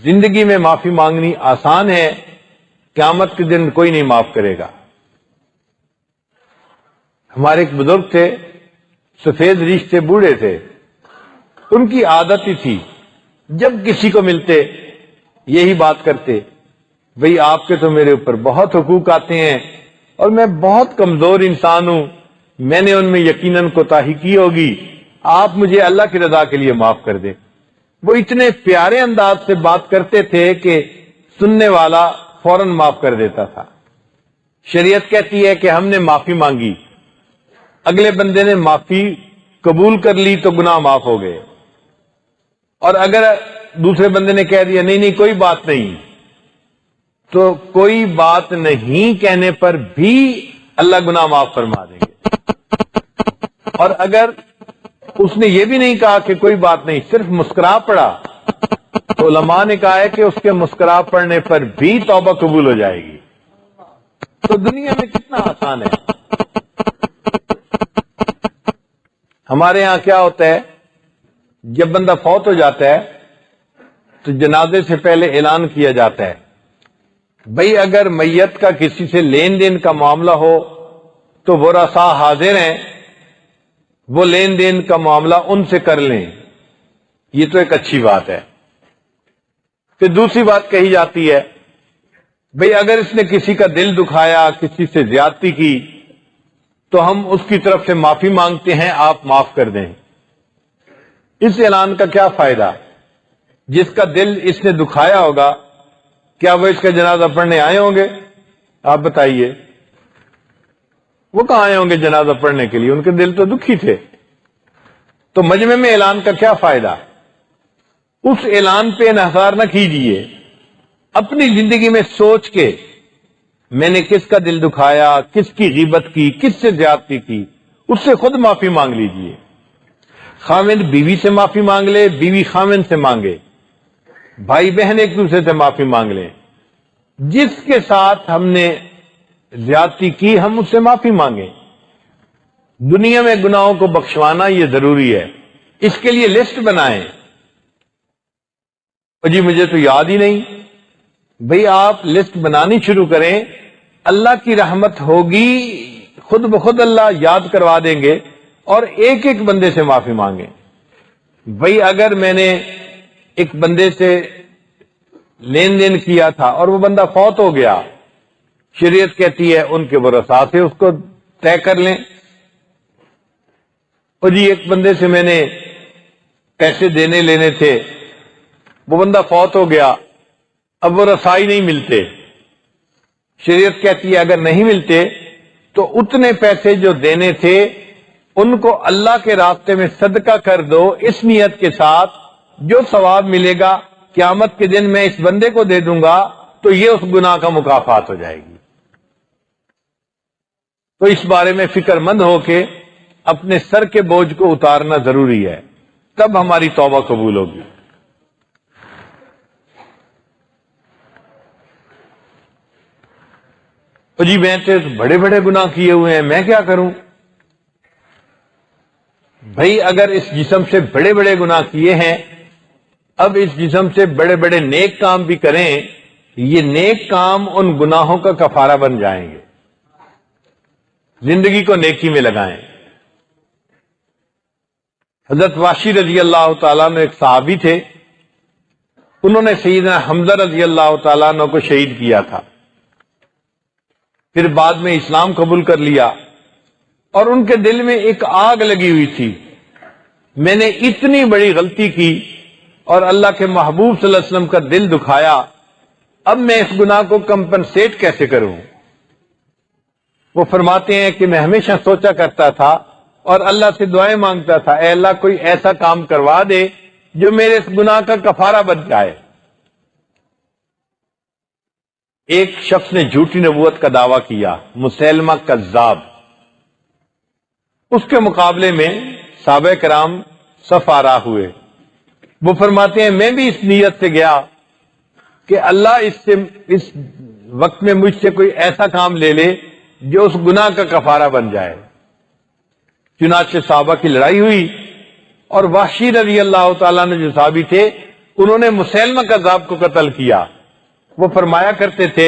زندگی میں معافی مانگنی آسان ہے، قیامت کے دن کوئی نہیں معاف کرے گا۔ ہمارے ایک بزرگ تھے، سفید ریش تھے، بوڑھے تھے، ان کی عادت ہی تھی جب کسی کو ملتے یہی بات کرتے، بھئی آپ کے تو میرے اوپر بہت حقوق آتے ہیں اور میں بہت کمزور انسان ہوں، میں نے ان میں یقیناً کوتاہی کی ہوگی، آپ مجھے اللہ کی رضا کے لیے معاف کر دیں۔ وہ اتنے پیارے انداز سے بات کرتے تھے کہ سننے والا فوراً معاف کر دیتا تھا۔ شریعت کہتی ہے کہ ہم نے معافی مانگی، اگلے بندے نے معافی قبول کر لی تو گناہ معاف ہو گئے، اور اگر دوسرے بندے نے کہہ دیا نہیں کوئی بات نہیں، تو کوئی بات نہیں کہنے پر بھی اللہ گناہ معاف فرما دیں گے۔ اور اگر اس نے یہ بھی نہیں کہا کہ کوئی بات نہیں، صرف مسکرا پڑا، تو علماء نے کہا ہے کہ اس کے مسکرا پڑنے پر بھی توبہ قبول ہو جائے گی۔ تو دنیا میں کتنا آسان ہے۔ ہمارے ہاں کیا ہوتا ہے، جب بندہ فوت ہو جاتا ہے تو جنازے سے پہلے اعلان کیا جاتا ہے، بھئی اگر میت کا کسی سے لین دین کا معاملہ ہو تو ورثاء حاضر ہیں، وہ لین دین کا معاملہ ان سے کر لیں۔ یہ تو ایک اچھی بات ہے۔ پھر دوسری بات کہی جاتی ہے، بھئی اگر اس نے کسی کا دل دکھایا، کسی سے زیادتی کی، تو ہم اس کی طرف سے معافی مانگتے ہیں، آپ معاف کر دیں۔ اس اعلان کا کیا فائدہ؟ جس کا دل اس نے دکھایا ہوگا، کیا وہ اس کا جنازہ پڑھنے آئے ہوں گے؟ آپ بتائیے، وہ کہاں آئے ہوں گے جنازہ پڑھنے کے لیے؟ ان کے دل تو دکھی تھے۔ تو مجمع میں اعلان کا کیا فائدہ؟ اس اعلان پہ انحصار نہ کیجئے، اپنی زندگی میں سوچ کے میں نے کس کا دل دکھایا، کس کی غیبت کی، کس سے زیادتی کی، اس سے خود معافی مانگ لیجئے۔ خاوند بیوی سے معافی مانگ لے، بیوی خاوند سے مانگے، بھائی بہن ایک دوسرے سے معافی مانگ لیں۔ جس کے ساتھ ہم نے زیادتی کی ہم اس سے معافی مانگیں۔ دنیا میں گناہوں کو بخشوانا یہ ضروری ہے، اس کے لیے لسٹ بنائیں۔ جی مجھے تو یاد ہی نہیں، بھئی آپ لسٹ بنانی شروع کریں، اللہ کی رحمت ہوگی، خود بخود اللہ یاد کروا دیں گے، اور ایک ایک بندے سے معافی مانگیں۔ بھئی اگر میں نے ایک بندے سے لین دین کیا تھا اور وہ بندہ فوت ہو گیا، شریعت کہتی ہے ان کے ورثاء سے اس کو طے کر لیں۔ اور جی ایک بندے سے میں نے پیسے دینے لینے تھے، وہ بندہ فوت ہو گیا، اب وہ رسائی نہیں ملتے، شریعت کہتی ہے اگر نہیں ملتے تو اتنے پیسے جو دینے تھے ان کو اللہ کے راستے میں صدقہ کر دو، اس نیت کے ساتھ جو ثواب ملے گا قیامت کے دن میں اس بندے کو دے دوں گا تو یہ اس گناہ کا مکافات ہو جائے گی۔ تو اس بارے میں فکر مند ہو کے اپنے سر کے بوجھ کو اتارنا ضروری ہے، تب ہماری توبہ قبول ہوگی۔ تو جی میں تو بڑے بڑے گناہ کیے ہوئے ہیں، میں کیا کروں؟ بھائی اگر اس جسم سے بڑے بڑے گناہ کیے ہیں، اب اس جسم سے بڑے بڑے نیک کام بھی کریں، یہ نیک کام ان گناہوں کا کفارہ بن جائیں گے، زندگی کو نیکی میں لگائیں۔ حضرت واشی رضی اللہ تعالیٰ عنہ ایک صحابی تھے، انہوں نے سیدنا حمزہ رضی اللہ تعالیٰ عنہ کو شہید کیا تھا، پھر بعد میں اسلام قبول کر لیا، اور ان کے دل میں ایک آگ لگی ہوئی تھی، میں نے اتنی بڑی غلطی کی اور اللہ کے محبوب صلی اللہ علیہ وسلم کا دل دکھایا، اب میں اس گناہ کو کمپنسیٹ کیسے کروں؟ وہ فرماتے ہیں کہ میں ہمیشہ سوچا کرتا تھا اور اللہ سے دعائیں مانگتا تھا، اے اللہ کوئی ایسا کام کروا دے جو میرے اس گناہ کا کفارہ بن جائے۔ ایک شخص نے جھوٹی نبوت کا دعویٰ کیا، مسیلمہ کذاب، اس کے مقابلے میں صحابہ کرام صف آرا ہوئے۔ وہ فرماتے ہیں میں بھی اس نیت سے گیا کہ اللہ اس وقت میں مجھ سے کوئی ایسا کام لے لے جو اس گناہ کا کفارہ بن جائے۔ چنانچہ صحابہ کی لڑائی ہوئی، اور وحشی رضی اللہ تعالیٰ نے جو صحابی تھے انہوں نے مسیلمہ کذاب کو قتل کیا۔ وہ فرمایا کرتے تھے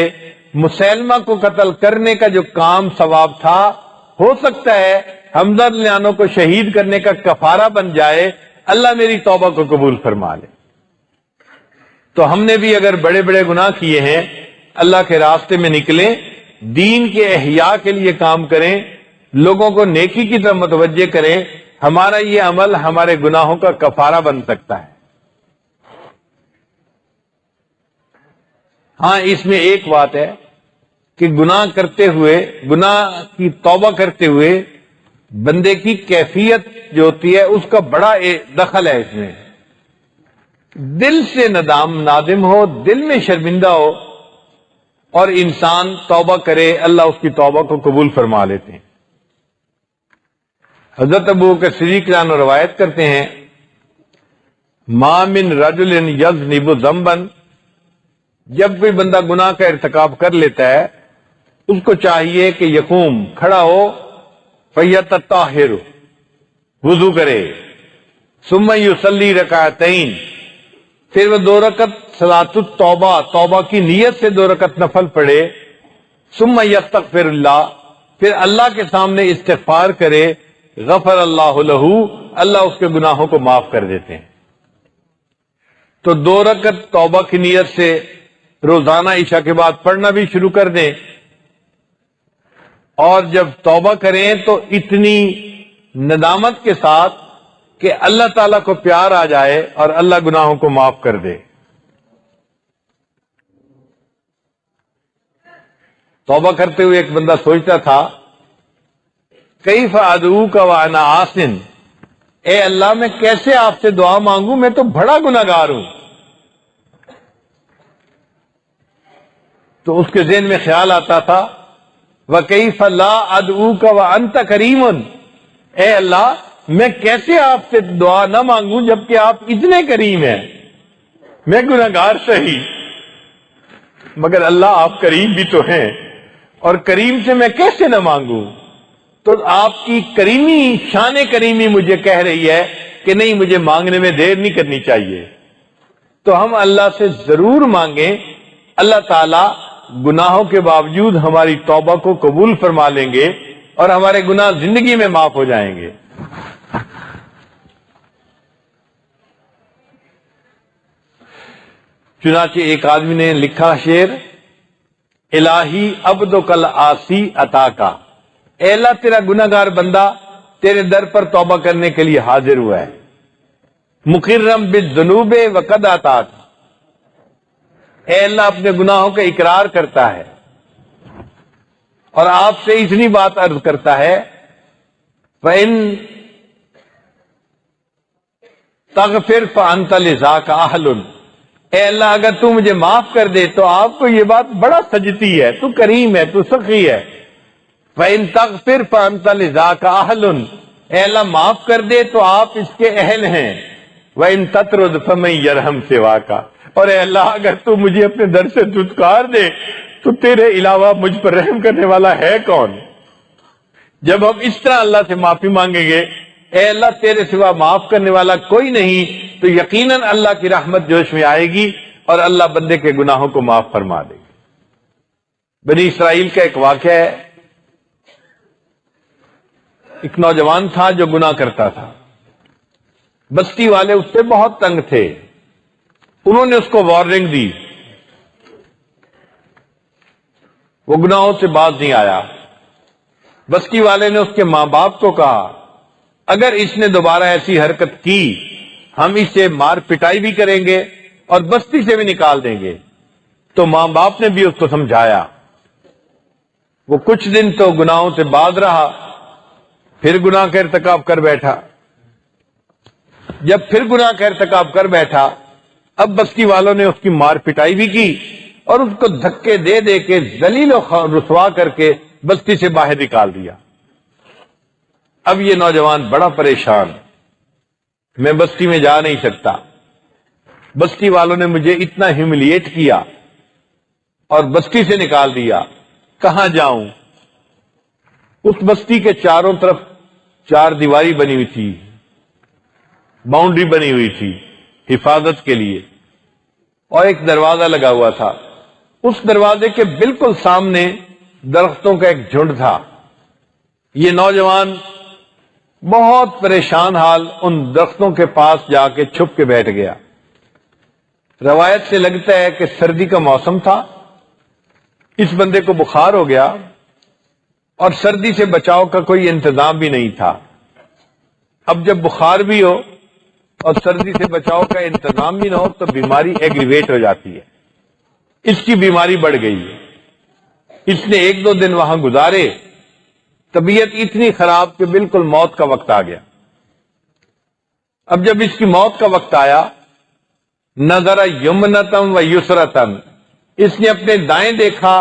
مسیلمہ کو قتل کرنے کا جو کام ثواب تھا، ہو سکتا ہے حمزہ رضی اللہ عنہ کو شہید کرنے کا کفارہ بن جائے، اللہ میری توبہ کو قبول فرما لے۔ تو ہم نے بھی اگر بڑے بڑے گناہ کیے ہیں، اللہ کے راستے میں نکلیں، دین کے احیاء کے لیے کام کریں، لوگوں کو نیکی کی طرف متوجہ کریں، ہمارا یہ عمل ہمارے گناہوں کا کفارہ بن سکتا ہے۔ ہاں اس میں ایک بات ہے کہ گناہ کرتے ہوئے، گناہ کی توبہ کرتے ہوئے بندے کی کیفیت جو ہوتی ہے اس کا بڑا دخل ہے اس میں۔ دل سے نادم ہو، دل میں شرمندہ ہو اور انسان توبہ کرے، اللہ اس کی توبہ کو قبول فرما لیتے ہیں۔ حضرت ابو بکر صدیق رضی اللہ عنہ روایت کرتے ہیں، ما من رجل یذنب ذنبا، جب کوئی بندہ گناہ کا ارتکاب کر لیتا ہے اس کو چاہیے کہ یقوم کھڑا ہو، فیتطہر، وضو کرے، ثم یصلی رکعتین، پھر وہ 2 رکعت صلاۃ التوبہ، توبہ کی نیت سے 2 رکعت نفل پڑھے، ثم یستغفر اللہ، پھر اللہ کے سامنے استغفار کرے، غفر اللہ لہ، اللہ اس کے گناہوں کو معاف کر دیتے ہیں۔ تو 2 رکعت توبہ کی نیت سے روزانہ عشاء کے بعد پڑھنا بھی شروع کر دیں، اور جب توبہ کریں تو اتنی ندامت کے ساتھ کہ اللہ تعالیٰ کو پیار آ جائے اور اللہ گناہوں کو معاف کر دے۔ توبہ کرتے ہوئے ایک بندہ سوچتا تھا، کیف ادعوک وانا آسن، اے اللہ میں کیسے آپ سے دعا مانگوں، میں تو بڑا گناہگار ہوں۔ تو اس کے ذہن میں خیال آتا تھا، وَكَيْفَ لَا أَدْعُوكَ وَأَنْتَ كَرِيمٌ، اے اللہ میں کیسے آپ سے دعا نہ مانگوں جبکہ آپ اتنے کریم ہیں، میں گناہگار صحیح مگر اللہ آپ کریم بھی تو ہیں، اور کریم سے میں کیسے نہ مانگوں؟ تو آپ کی کریمی، شان کریمی مجھے کہہ رہی ہے کہ نہیں، مجھے مانگنے میں دیر نہیں کرنی چاہیے۔ تو ہم اللہ سے ضرور مانگیں، اللہ تعالیٰ گناہوں کے باوجود ہماری توبہ کو قبول فرما لیں گے اور ہمارے گناہ زندگی میں معاف ہو جائیں گے۔ چنانچہ ایک آدمی نے لکھا شعر، الہی عبدک العاصی عطاکا، اے اللہ تیرا گناہگار بندہ تیرے در پر توبہ کرنے کے لیے حاضر ہوا ہے، مقرم بالذنوب وقد عطاک، اے اللہ اپنے گناہوں کا اقرار کرتا ہے اور آپ سے اتنی بات عرض کرتا ہے، فَإِن تغفر فَأَنْتَ لِذَاكَ أَهْلٌ، اے اللہ اگر تو مجھے معاف کر دے تو آپ کو یہ بات بڑا سجتی ہے، تو کریم ہے، تو سخی ہے۔ فَإِن تغفر فَأَنْتَ لِذَاكَ أَهْلٌ، اے اللہ معاف کر دے تو آپ اس کے اہل ہیں۔ وَإِن تَطْرُدْ فَمَن يَرْحَمْ سِوَاكَ، اور اے اللہ اگر تو مجھے اپنے در سے دھتکار دے تو تیرے علاوہ مجھ پر رحم کرنے والا ہے کون؟ جب ہم اس طرح اللہ سے معافی مانگیں گے، اے اللہ تیرے سوا معاف کرنے والا کوئی نہیں، تو یقیناً اللہ کی رحمت جوش میں آئے گی اور اللہ بندے کے گناہوں کو معاف فرما دے گی۔ بنی اسرائیل کا ایک واقعہ ہے، ایک نوجوان تھا جو گناہ کرتا تھا، بستی والے اس سے بہت تنگ تھے، انہوں نے اس کو وارننگ دی، وہ گناہوں سے باز نہیں آیا۔ بستی والے نے اس کے ماں باپ کو کہا اگر اس نے دوبارہ ایسی حرکت کی ہم اسے مار پٹائی بھی کریں گے اور بستی سے بھی نکال دیں گے۔ تو ماں باپ نے بھی اس کو سمجھایا، وہ کچھ دن تو گناہوں سے باز رہا، پھر گناہ کا ارتکاب کر بیٹھا۔ جب پھر گناہ کا ارتکاب کر بیٹھا، اب بستی والوں نے اس کی مار پٹائی بھی کی اور اس کو دھکے دے دے کے ذلیل و رسوا کر کے بستی سے باہر نکال دیا۔ اب یہ نوجوان بڑا پریشان، میں بستی میں جا نہیں سکتا، بستی والوں نے مجھے اتنا ہیوملیٹ کیا اور بستی سے نکال دیا، کہاں جاؤں؟ اس بستی کے چاروں طرف چار دیواری بنی ہوئی تھی، باؤنڈری بنی ہوئی تھی حفاظت کے لیے، اور ایک دروازہ لگا ہوا تھا۔ اس دروازے کے بالکل سامنے درختوں کا ایک جھنڈ تھا۔ یہ نوجوان بہت پریشان حال ان درختوں کے پاس جا کے چھپ کے بیٹھ گیا۔ روایت سے لگتا ہے کہ سردی کا موسم تھا، اس بندے کو بخار ہو گیا اور سردی سے بچاؤ کا کوئی انتظام بھی نہیں تھا۔ اب جب بخار بھی ہو اور سردی سے بچاؤ کا انتظام بھی نہ ہو تو بیماری ایگریویٹ ہو جاتی ہے۔ اس کی بیماری بڑھ گئی ہے، اس نے ایک دو دن وہاں گزارے، طبیعت اتنی خراب کہ بالکل موت کا وقت آ گیا۔ اب جب اس کی موت کا وقت آیا، نظر یمنتم و یسرتم، اس نے اپنے دائیں دیکھا،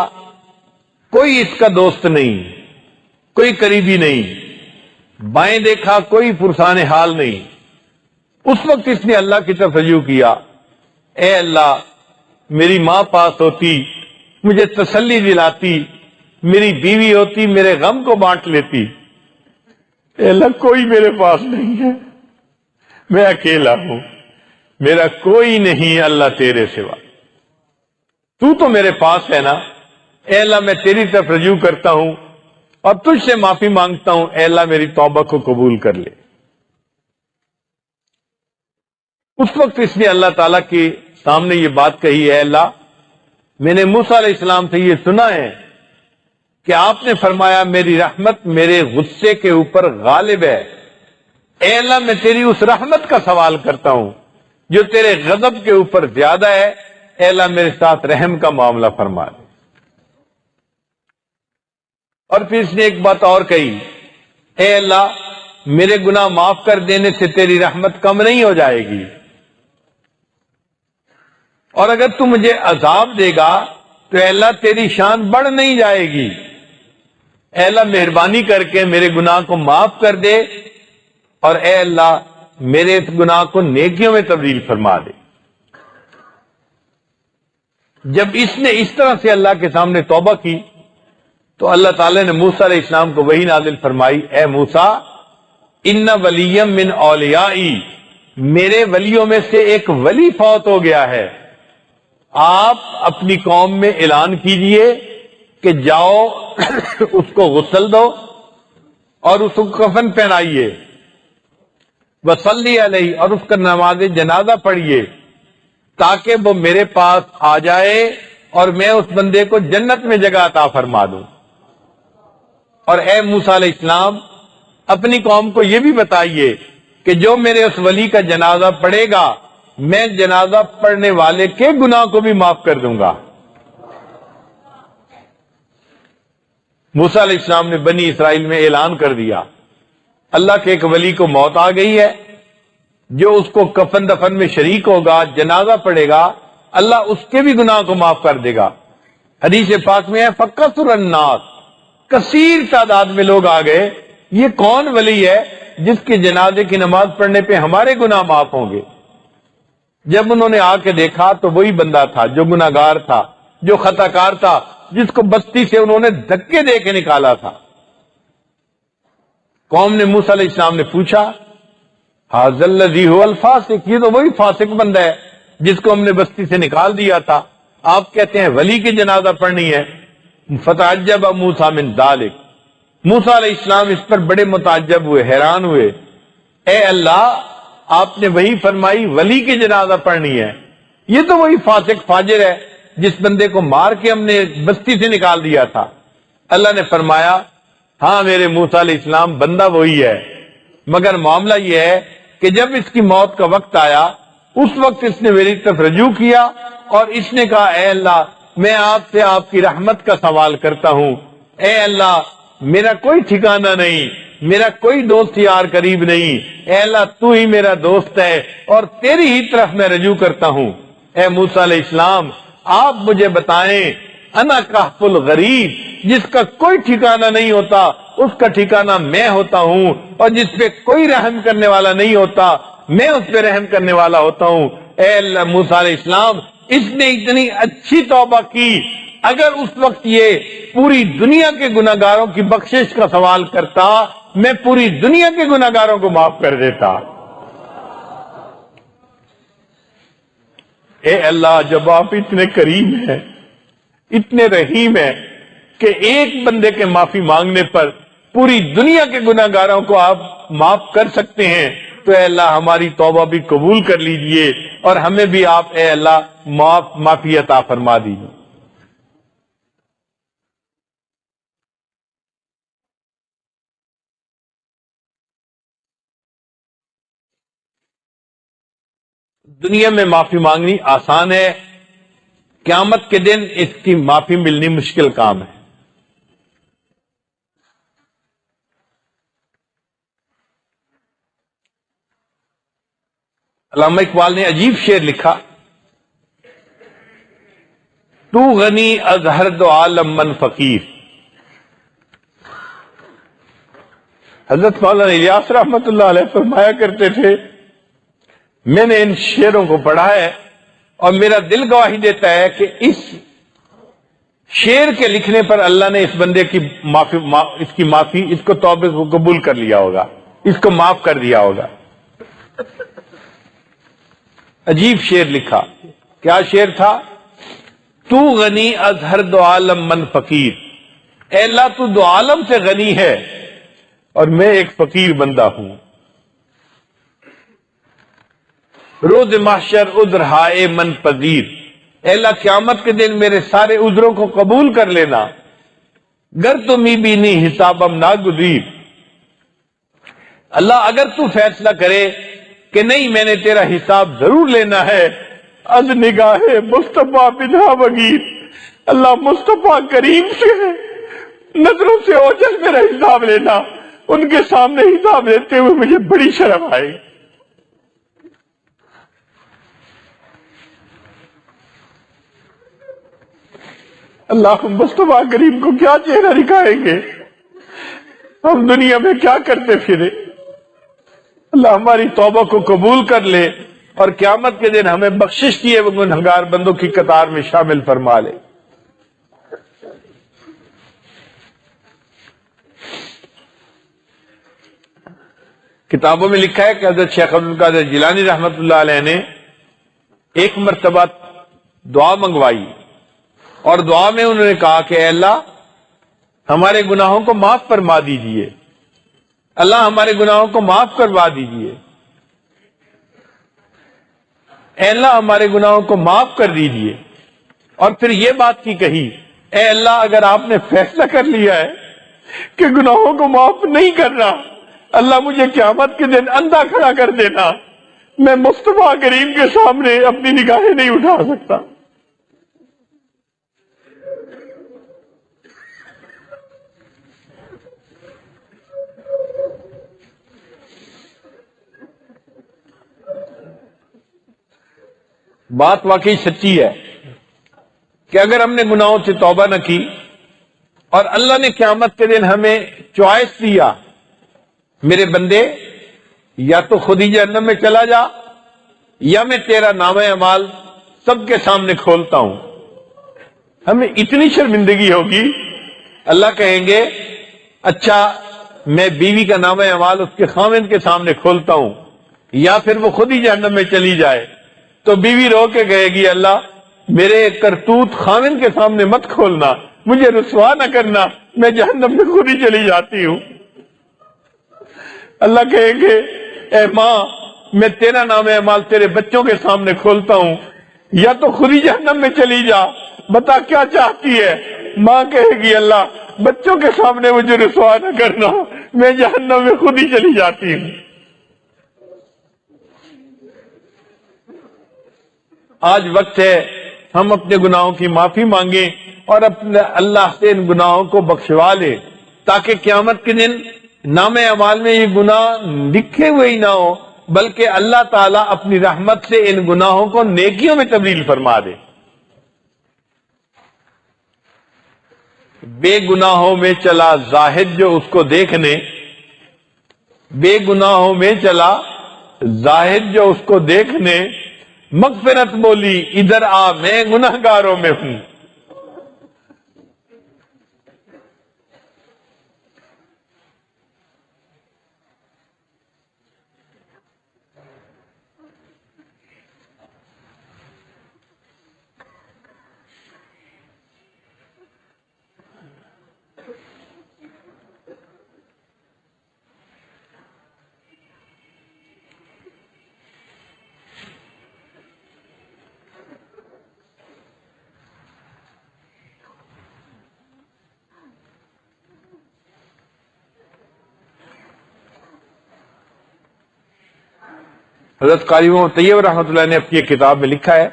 کوئی اس کا دوست نہیں، کوئی قریبی نہیں، بائیں دیکھا کوئی پرسان حال نہیں۔ اس وقت اس نے اللہ کی طرف رجوع کیا، اے اللہ میری ماں پاس ہوتی، مجھے تسلی دلاتی، میری بیوی ہوتی، میرے غم کو بانٹ لیتی۔ اے اللہ کوئی میرے پاس نہیں ہے، میں اکیلا ہوں، میرا کوئی نہیں اللہ تیرے سوا، تو میرے پاس ہے نا۔ اے اللہ میں تیری طرف رجوع کرتا ہوں اور تجھ سے معافی مانگتا ہوں، اے اللہ میری توبہ کو قبول کر لے۔ اس وقت اس نے اللہ تعالیٰ کے سامنے یہ بات کہی، اے اللہ میں نے موسیٰ علیہ السلام سے یہ سنا ہے کہ آپ نے فرمایا میری رحمت میرے غصے کے اوپر غالب ہے۔ اے اللہ میں تیری اس رحمت کا سوال کرتا ہوں جو تیرے غضب کے اوپر زیادہ ہے، اے اللہ میرے ساتھ رحم کا معاملہ فرما دے۔ اور پھر اس نے ایک بات اور کہی، اے اللہ میرے گناہ معاف کر دینے سے تیری رحمت کم نہیں ہو جائے گی، اور اگر تو مجھے عذاب دے گا تو اے اللہ تیری شان بڑھ نہیں جائے گی۔ اے اللہ مہربانی کر کے میرے گناہ کو معاف کر دے، اور اے اللہ میرے اس گناہ کو نیکیوں میں تبدیل فرما دے۔ جب اس نے اس طرح سے اللہ کے سامنے توبہ کی تو اللہ تعالی نے موسیٰ علیہ السلام کو وحی نازل فرمائی، اے موسیٰ ان ولیم من اولیائی، میرے ولیوں میں سے ایک ولی فوت ہو گیا ہے، آپ اپنی قوم میں اعلان کیجئے کہ جاؤ اس کو غسل دو اور اس کو کفن پہنائیے، وصلی علیہ، اور اس کا نماز جنازہ پڑھیے تاکہ وہ میرے پاس آ جائے اور میں اس بندے کو جنت میں جگہ عطا فرما دوں۔ اور اے موسیٰ علیہ السلام اپنی قوم کو یہ بھی بتائیے کہ جو میرے اس ولی کا جنازہ پڑھے گا میں جنازہ پڑھنے والے کے گناہ کو بھی معاف کر دوں گا۔ موسیٰ علیہ السلام نے بنی اسرائیل میں اعلان کر دیا، اللہ کے ایک ولی کو موت آ گئی ہے، جو اس کو کفن دفن میں شریک ہوگا، جنازہ پڑھے گا، اللہ اس کے بھی گناہ کو معاف کر دے گا۔ حدیث پاک میں ہے فَكَثُرَ النَّاسُ، کثیر تعداد میں لوگ آ گئے، یہ کون ولی ہے جس کے جنازے کی نماز پڑھنے پہ ہمارے گناہ معاف ہوں گے؟ جب انہوں نے آ کے دیکھا تو وہی بندہ تھا جو گناہگار تھا، جو خطا کار تھا، جس کو بستی سے انہوں نے دھکے دے کے نکالا تھا۔ قوم نے موسیٰ علیہ السلام نے پوچھا ھذا الذی ھو الفاسق، یہ تو وہی فاسق بندہ ہے جس کو ہم نے بستی سے نکال دیا تھا، آپ کہتے ہیں ولی کی جنازہ پڑھنی ہے۔ فتعجب موسیٰ من ذلک، موسیٰ علیہ السلام اس پر بڑے متعجب ہوئے، حیران ہوئے، اے اللہ آپ نے وہی فرمائی ولی کی جنازہ پڑھنی ہے، یہ تو وہی فاسق فاجر ہے جس بندے کو مار کے ہم نے بستی سے نکال دیا تھا۔ اللہ نے فرمایا ہاں میرے موسیٰ علیہ السلام بندہ وہی ہے، مگر معاملہ یہ ہے کہ جب اس کی موت کا وقت آیا اس وقت اس نے میری طرف رجوع کیا اور اس نے کہا اے اللہ میں آپ سے آپ کی رحمت کا سوال کرتا ہوں، اے اللہ میرا کوئی ٹھکانہ نہیں، میرا کوئی دوست یار قریب نہیں، اے اللہ تو ہی میرا دوست ہے اور تیری ہی طرف میں رجوع کرتا ہوں۔ اے موسیٰ علیہ السلام آپ مجھے بتائیں، انا کہف الغریب، جس کا کوئی ٹھکانہ نہیں ہوتا اس کا ٹھکانہ میں ہوتا ہوں، اور جس پہ کوئی رحم کرنے والا نہیں ہوتا میں اس پہ رحم کرنے والا ہوتا ہوں۔ اے اللہ موسیٰ علیہ السلام اس نے اتنی اچھی توبہ کی، اگر اس وقت یہ پوری دنیا کے گناہگاروں کی بخشش کا سوال کرتا میں پوری دنیا کے گناہگاروں کو معاف کر دیتا۔ اے اللہ جب آپ اتنے کریم ہیں، اتنے رحیم ہیں کہ ایک بندے کے معافی مانگنے پر پوری دنیا کے گناہگاروں کو آپ معاف کر سکتے ہیں، تو اے اللہ ہماری توبہ بھی قبول کر لیجئے اور ہمیں بھی آپ اے اللہ معافی عطا فرما دیجئے۔ دنیا میں معافی مانگنی آسان ہے، قیامت کے دن اس کی معافی ملنی مشکل کام ہے۔ علامہ اقبال نے عجیب شعر لکھا، تو غنی از ہر دو عالم من فقیر۔ حضرت مولانا الیاس رحمت اللہ علیہ فرمایا کرتے تھے میں نے ان شعروں کو پڑھا ہے اور میرا دل گواہی دیتا ہے کہ اس شعر کے لکھنے پر اللہ نے اس بندے کی معافی اس کو توبہ کو قبول کر لیا ہوگا، اس کو معاف کر دیا ہوگا۔ عجیب شعر لکھا، کیا شعر تھا؟ تو غنی از ہر دو عالم من فقیر، اے اللہ تو دو عالم سے غنی ہے اور میں ایک فقیر بندہ ہوں۔ روز محشر عذر ہائے من پذیر، اے اللہ قیامت کے دن میرے سارے عذروں کو قبول کر لینا۔ گر تمی بھی نہیں حسابم ناگزیر، اللہ اگر تو فیصلہ کرے کہ نہیں میں نے تیرا حساب ضرور لینا ہے، از نگاہ مصطفیٰ بنا بغیر، اللہ مصطفیٰ کریم سے نظروں سے اوجھل میرا حساب لینا، ان کے سامنے حساب لیتے ہوئے مجھے بڑی شرم آئے۔ اللہ مصطفیٰ کریم کو کیا چہرہ دکھائیں گے، ہم دنیا میں کیا کرتے پھرے۔ اللہ ہماری توبہ کو قبول کر لے اور قیامت کے دن ہمیں بخشش کیے وہ گنہگار بندوں کی قطار میں شامل فرما لے۔ کتابوں میں لکھا ہے کہ حضرت شیخ عبد القادر جیلانی رحمت اللہ علیہ نے ایک مرتبہ دعا منگوائی اور دعا میں انہوں نے کہا کہ اے اللہ ہمارے گناہوں کو معاف فرما دیجئے، اللہ ہمارے گناہوں کو معاف کروا دیجئے، اے اللہ ہمارے گناہوں کو معاف کر دیجئے۔ اور پھر یہ بات کی کہی، اے اللہ اگر آپ نے فیصلہ کر لیا ہے کہ گناہوں کو معاف نہیں کرنا، اللہ مجھے قیامت کے دن اندھا کھڑا کر دینا، میں مصطفیٰ کریم کے سامنے اپنی نگاہیں نہیں اٹھا سکتا۔ بات واقعی سچی ہے کہ اگر ہم نے گناہوں سے توبہ نہ کی اور اللہ نے قیامت کے دن ہمیں چوائس دیا میرے بندے یا تو خود ہی جہنم میں چلا جا یا میں تیرا نامہ اعمال سب کے سامنے کھولتا ہوں، ہمیں اتنی شرمندگی ہوگی، اللہ کہیں گے اچھا میں بیوی کا نام اعمال اس کے خاوند کے سامنے کھولتا ہوں، یا پھر وہ خود ہی جہنم میں چلی جائے، تو بیوی رو کے کہے گی اللہ میرے کرتوت خاوند کے سامنے مت کھولنا، مجھے رسوا نہ کرنا، میں جہنم میں خود ہی چلی جاتی ہوں۔ اللہ کہیں گے اے ماں میں تیرا نام اعمال تیرے بچوں کے سامنے کھولتا ہوں، یا تو خود ہی جہنم میں چلی جا، بتا کیا چاہتی ہے؟ ماں کہے گی اللہ بچوں کے سامنے مجھے رسوا نہ کرنا، میں جہنم میں خود ہی چلی جاتی ہوں۔ آج وقت ہے ہم اپنے گناہوں کی معافی مانگیں اور اپنے اللہ سے ان گناہوں کو بخشوا لیں، تاکہ قیامت کے دن نام اعمال میں یہ گناہ لکھے ہوئے ہی نہ ہو، بلکہ اللہ تعالیٰ اپنی رحمت سے ان گناہوں کو نیکیوں میں تبدیل فرما دے۔ بے گناہوں میں چلا زاہد جو اس کو دیکھنے، بے گناہوں میں چلا زاہد جو اس کو دیکھنے، مغفرت بولی ادھر آ میں گناہگاروں میں ہوں۔ حضرت قاری محمد طیب رحمۃ اللہ نے اپنی ایک کتاب میں لکھا ہے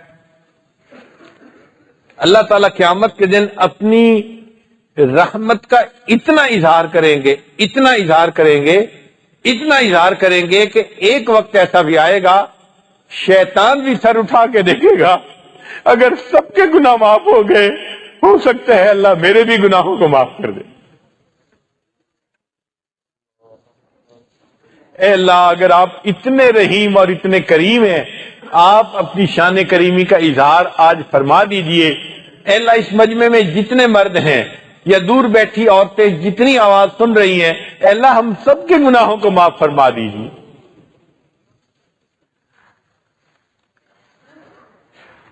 اللہ تعالیٰ قیامت کے دن اپنی رحمت کا اتنا اظہار کریں گے، اتنا اظہار کریں گے، اتنا اظہار کریں گے کہ ایک وقت ایسا بھی آئے گا شیطان بھی سر اٹھا کے دیکھے گا، اگر سب کے گناہ معاف ہو گئے ہو سکتا ہے اللہ میرے بھی گناہوں کو معاف کر دے۔ اے اللہ اگر آپ اتنے رحیم اور اتنے کریم ہیں، آپ اپنی شان کریمی کا اظہار آج فرما دیجئے۔ اے اللہ اس مجمع میں جتنے مرد ہیں یا دور بیٹھی عورتیں جتنی آواز سن رہی ہیں، اے اللہ ہم سب کے گناہوں کو معاف فرما دیجئے۔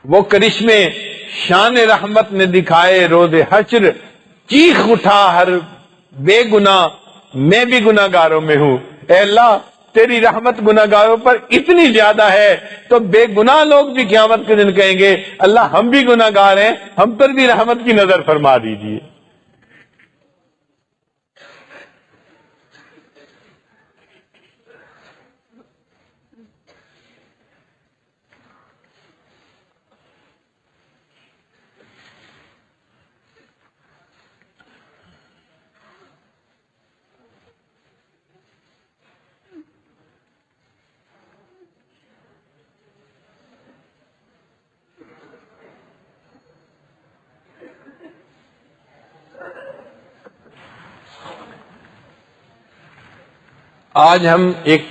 وہ کرشمے شان رحمت نے دکھائے روز حشر، چیخ اٹھا ہر بے گناہ میں بھی گناہگاروں میں ہوں۔ اے اللہ تیری رحمت گناہگاروں پر اتنی زیادہ ہے تو بے گناہ لوگ بھی قیامت کے دن کہیں گے اللہ ہم بھی گناہگار ہیں، ہم پر بھی رحمت کی نظر فرما دیجیے۔ آج ہم ایک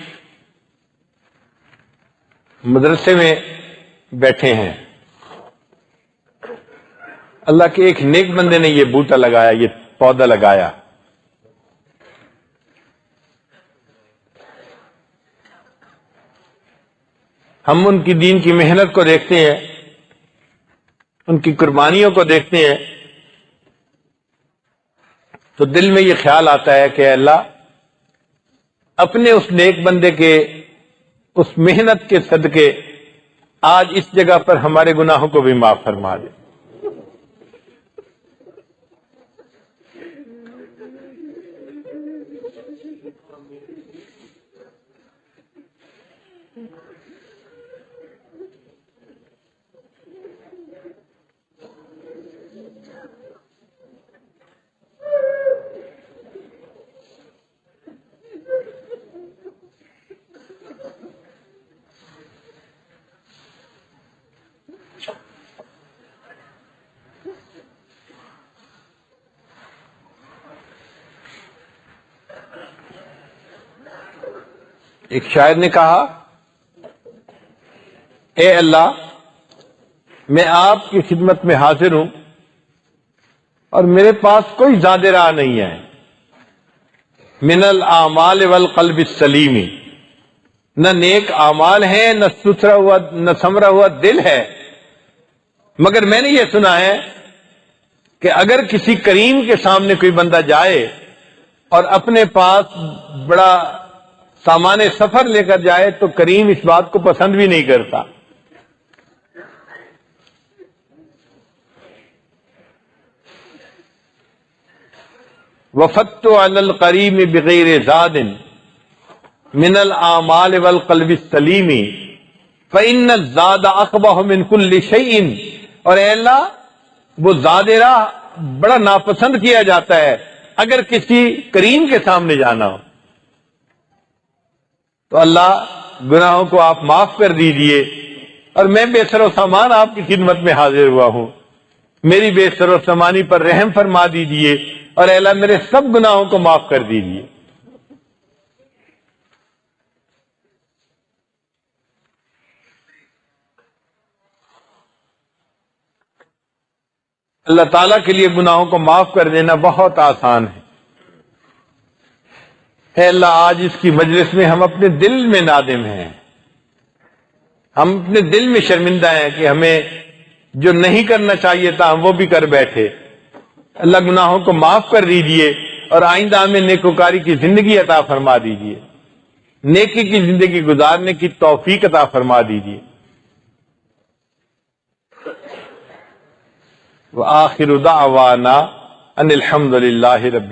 مدرسے میں بیٹھے ہیں، اللہ کے ایک نیک بندے نے یہ بوٹا لگایا، یہ پودا لگایا۔ ہم ان کی دین کی محنت کو دیکھتے ہیں، ان کی قربانیوں کو دیکھتے ہیں تو دل میں یہ خیال آتا ہے کہ اللہ اپنے اس نیک بندے کے اس محنت کے صدقے آج اس جگہ پر ہمارے گناہوں کو بھی معاف فرما دے۔ ایک شاعر نے کہا اے اللہ میں آپ کی خدمت میں حاضر ہوں، اور میرے پاس کوئی زاد راہ نہیں ہے. من الاعمال والقلب السلیم، نہ نیک اعمال ہیں، نہ ستھرا ہوا، نہ سمرا ہوا دل ہے. مگر میں نے یہ سنا ہے کہ اگر کسی کریم کے سامنے کوئی بندہ جائے اور اپنے پاس بڑا سامان سفر لے کر جائے تو کریم اس بات کو پسند بھی نہیں کرتا. وفدت علی القریب بغیر زاد من الاعمال والقلب السلیم فإن الزاد اقبح من كل شيء، اور اے اللہ وہ زاد راہ بڑا ناپسند کیا جاتا ہے اگر کسی کریم کے سامنے جانا ہو. تو اللہ گناہوں کو آپ معاف کر دیجئے، اور میں بے سر و سامان آپ کی خدمت میں حاضر ہوا ہوں. میری بے سر و سامانی پر رحم فرما دیجئے، اور اے اللہ میرے سب گناہوں کو معاف کر دیجئے. اللہ تعالیٰ کے لیے گناہوں کو معاف کر دینا بہت آسان ہے. اے اللہ آج اس کی مجلس میں ہم اپنے دل میں نادم ہیں، ہم اپنے دل میں شرمندہ ہیں کہ ہمیں جو نہیں کرنا چاہیے تھا ہم وہ بھی کر بیٹھے. اللہ گناہوں کو معاف کر دیجئے اور آئندہ ہمیں نیکوکاری کی زندگی عطا فرما دیجئے، نیکی کی زندگی گزارنے کی توفیق عطا فرما دیجئے. وآخر دعوانا ان الحمد للہ رب